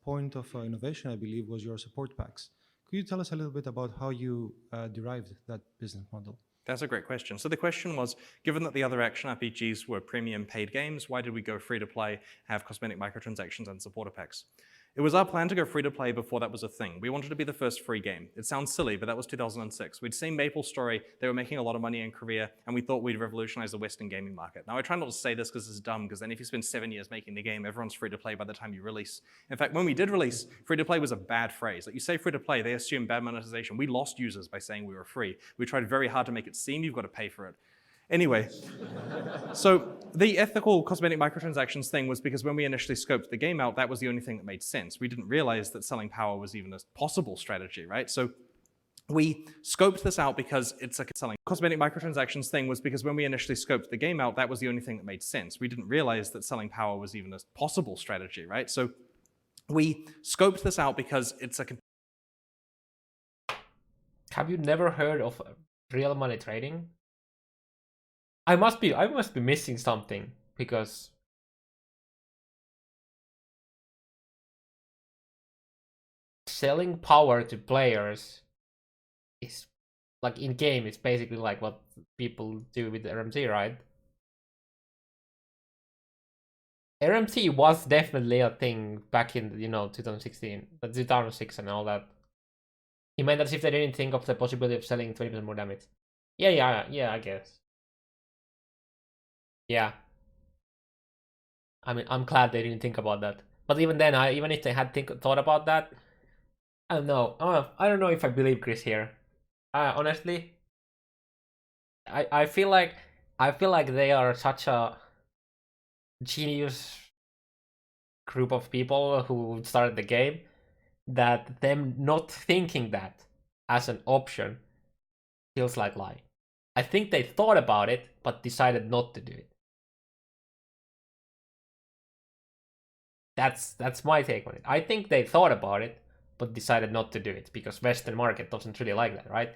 point of innovation, I believe, was your support packs. Could you tell us a little bit about how you derived that business model? That's a great question. So the question was, given that the other action RPGs were premium paid games, why did we go free to play, have cosmetic microtransactions and supporter packs? It was our plan to go free to play before that was a thing. We wanted to be the first free game. It sounds silly, but that was 2006. We'd seen MapleStory, they were making a lot of money in Korea, and we thought we'd revolutionize the Western gaming market. Now I try not to say this because it's dumb, because then if you spend 7 years making the game, everyone's free to play by the time you release. In fact, when we did release, free to play was a bad phrase. Like you say free to play, they assume bad monetization. We lost users by saying we were free. We tried very hard to make it seem you've got to pay for it. Anyway, so the ethical cosmetic microtransactions thing was because when we initially scoped the game out, that was the only thing that made sense. We didn't realize that selling power was even a possible strategy, right? So we scoped this out because it's a selling cosmetic microtransactions thing was because when we initially scoped the game out, that was the only thing that made sense. We didn't realize that selling power was even a possible strategy, right? So we scoped this out because it's a Have you never heard of real money trading? I must be missing something, because selling power to players is like in game. It's basically like what people do with RMT, right? RMT was definitely a thing back in 2016, 2006, and all that. He meant as if they didn't think of the possibility of selling 20% more damage. Yeah, I guess. Yeah. I mean, I'm glad they didn't think about that. But even then, even if they had thought about that, I don't know. I don't know if I believe Chris here. Honestly, I feel like they are such a genius group of people who started the game that them not thinking that as an option feels like lying. I think they thought about it but decided not to do it. That's my take on it. I think they thought about it but decided not to do it because Western market doesn't really like that, right?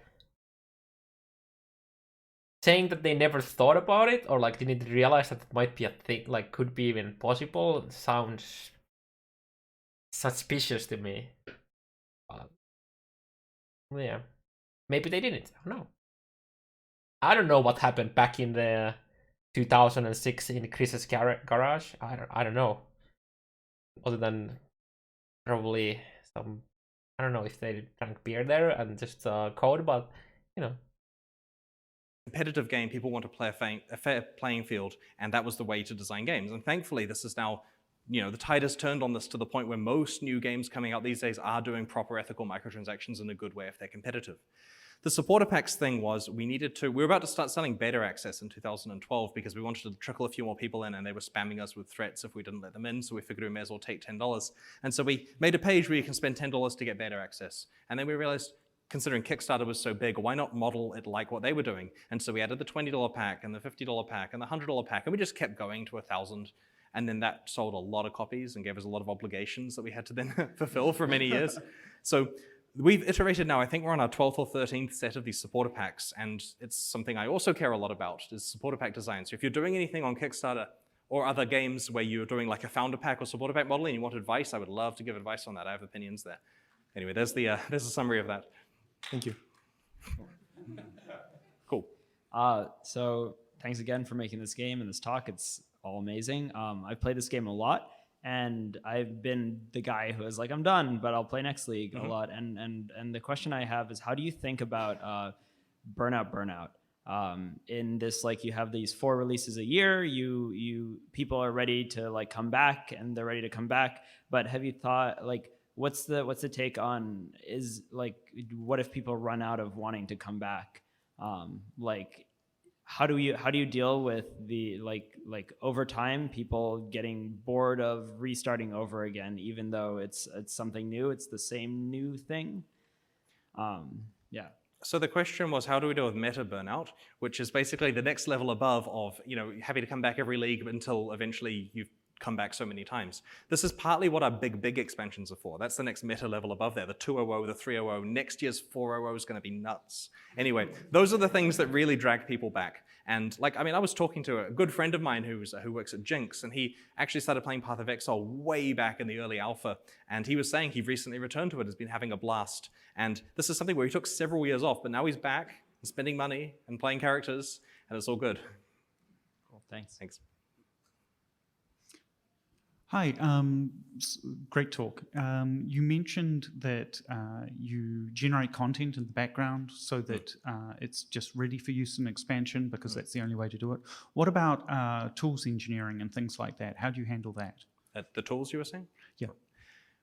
Saying that they never thought about it or like didn't realize that it might be a thing, like could be even possible, sounds suspicious to me. Yeah, maybe they didn't. I don't know. I don't know what happened back in the 2006 in Chris's garage. I don't know. Other than probably some, I don't know if they drank beer there and just code, but you know. Competitive game, people want to play a fair playing field, and that was the way to design games. And thankfully, this is now, the tide has turned on this to the point where most new games coming out these days are doing proper ethical microtransactions in a good way if they're competitive. The supporter packs thing was we were about to start selling beta access in 2012 because we wanted to trickle a few more people in and they were spamming us with threats if we didn't let them in, so we figured we may as well take $10. And so we made a page where you can spend $10 to get beta access. And then we realized, considering Kickstarter was so big, why not model it like what they were doing? And so we added the $20 pack and the $50 pack and the $100 pack, and we just kept going to 1,000. And then that sold a lot of copies and gave us a lot of obligations that we had to then fulfill for many years. So we've iterated now, I think we're on our 12th or 13th set of these supporter packs, and it's something I also care a lot about, is supporter pack design. So if you're doing anything on Kickstarter or other games where you're doing like a founder pack or supporter pack model and you want advice, I would love to give advice on that. I have opinions there. Anyway, there's a summary of that. Thank you. Cool. So thanks again for making this game and this talk. It's all amazing. I've played this game a lot, and I've been the guy who is like, I'm done, but I'll play next league a lot. And the question I have is, how do you think about burnout? In this, like, you have these 4 releases a year. People are ready to like come back, and they're ready to come back. But have you thought, like, what's the take on, is like, what if people run out of wanting to come back? Like, how do you deal with the like over time people getting bored of restarting over again, even though it's something new, it's the same new thing? Yeah. So the question was, how do we deal with meta burnout, which is basically the next level above of, having to come back every league until eventually you've come back so many times. This is partly what our big expansions are for. That's the next meta level above there, the 200, the 300. Next year's 400 is going to be nuts. Anyway, those are the things that really drag people back. And I was talking to a good friend of mine who works at Jinx, and he actually started playing Path of Exile way back in the early alpha, and he was saying he recently returned to it, has been having a blast. And this is something where he took several years off, but now he's back and spending money and playing characters, and it's all good. Cool, thanks. Thanks. Hi, great talk. You mentioned that you generate content in the background so that it's just ready for use and expansion because that's the only way to do it. What about tools engineering and things like that? How do you handle that? The tools you were saying? Yeah.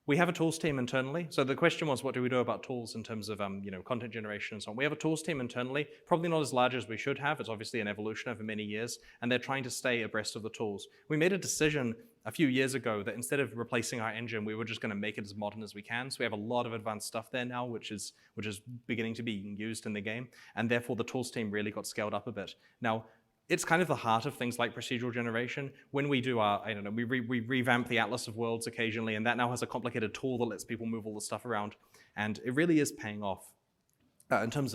We have a tools team internally. So the question was, what do we do about tools in terms of content generation and so on? We have a tools team internally, probably not as large as we should have. It's obviously an evolution over many years, and they're trying to stay abreast of the tools. We made a decision a few years ago that instead of replacing our engine, we were just going to make it as modern as we can. So we have a lot of advanced stuff there now, which is beginning to be used in the game, and therefore the tools team really got scaled up a bit. Now, it's kind of the heart of things like procedural generation. When we do we revamp the Atlas of Worlds occasionally, and that now has a complicated tool that lets people move all the stuff around, and it really is paying off. in terms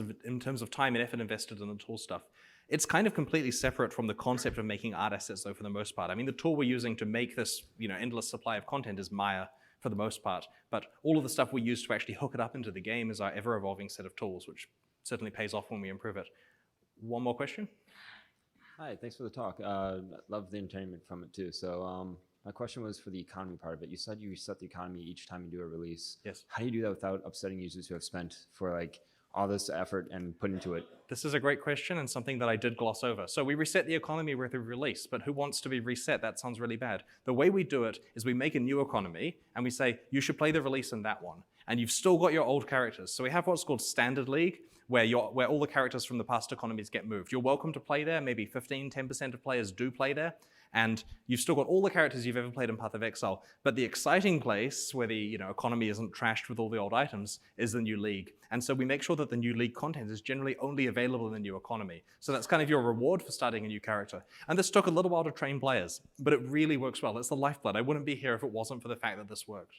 of time and effort invested in the tool stuff. It's kind of completely separate from the concept of making art assets, though, for the most part. I mean, the tool we're using to make this, endless supply of content is Maya for the most part, but all of the stuff we use to actually hook it up into the game is our ever-evolving set of tools, which certainly pays off when we improve it. One more question? Hi, thanks for the talk. Love the entertainment from it too. So my question was for the economy part of it. You said you reset the economy each time you do a release. Yes. How do you do that without upsetting users who have spent for like all this effort and put into it? This is a great question and something that I did gloss over. So we reset the economy with a release, but who wants to be reset? That sounds really bad. The way we do it is we make a new economy and we say, you should play the release in that one. And you've still got your old characters. So we have what's called Standard League, where all the characters from the past economies get moved. You're welcome to play there. Maybe 15, 10% of players do play there. And you've still got all the characters you've ever played in Path of Exile. But the exciting place where the economy isn't trashed with all the old items is the new league. And so we make sure that the new league content is generally only available in the new economy. So that's kind of your reward for starting a new character. And this took a little while to train players, but it really works well. It's the lifeblood. I wouldn't be here if it wasn't for the fact that this worked.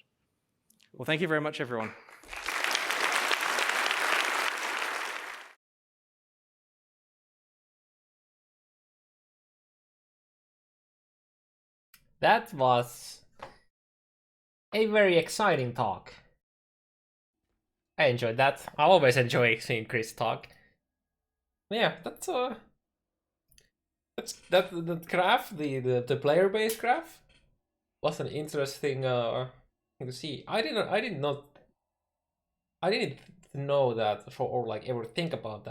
Well, thank you very much, everyone. That was a very exciting talk. I enjoyed that. I always enjoy seeing Chris talk. Yeah, that graph, the player-based graph, was an interesting thing to see. I didn't know that, or like ever think about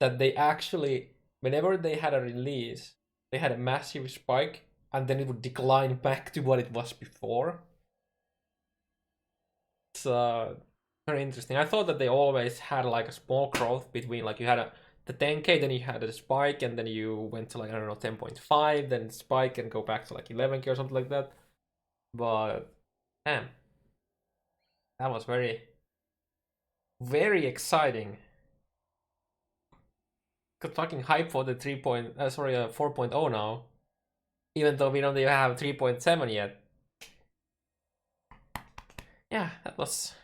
that they actually, whenever they had a release, they had a massive spike and then it would decline back to what it was before. It's very interesting. I thought that they always had like a small growth between, like you had the 10k, then you had a spike, and then you went to like, I don't know, 10.5, then spike and go back to like 11k or something like that. But damn, that was very, very exciting. Fucking hype for the 4.0 now, even though we don't even have 3.7 yet. Yeah, that was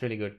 really good.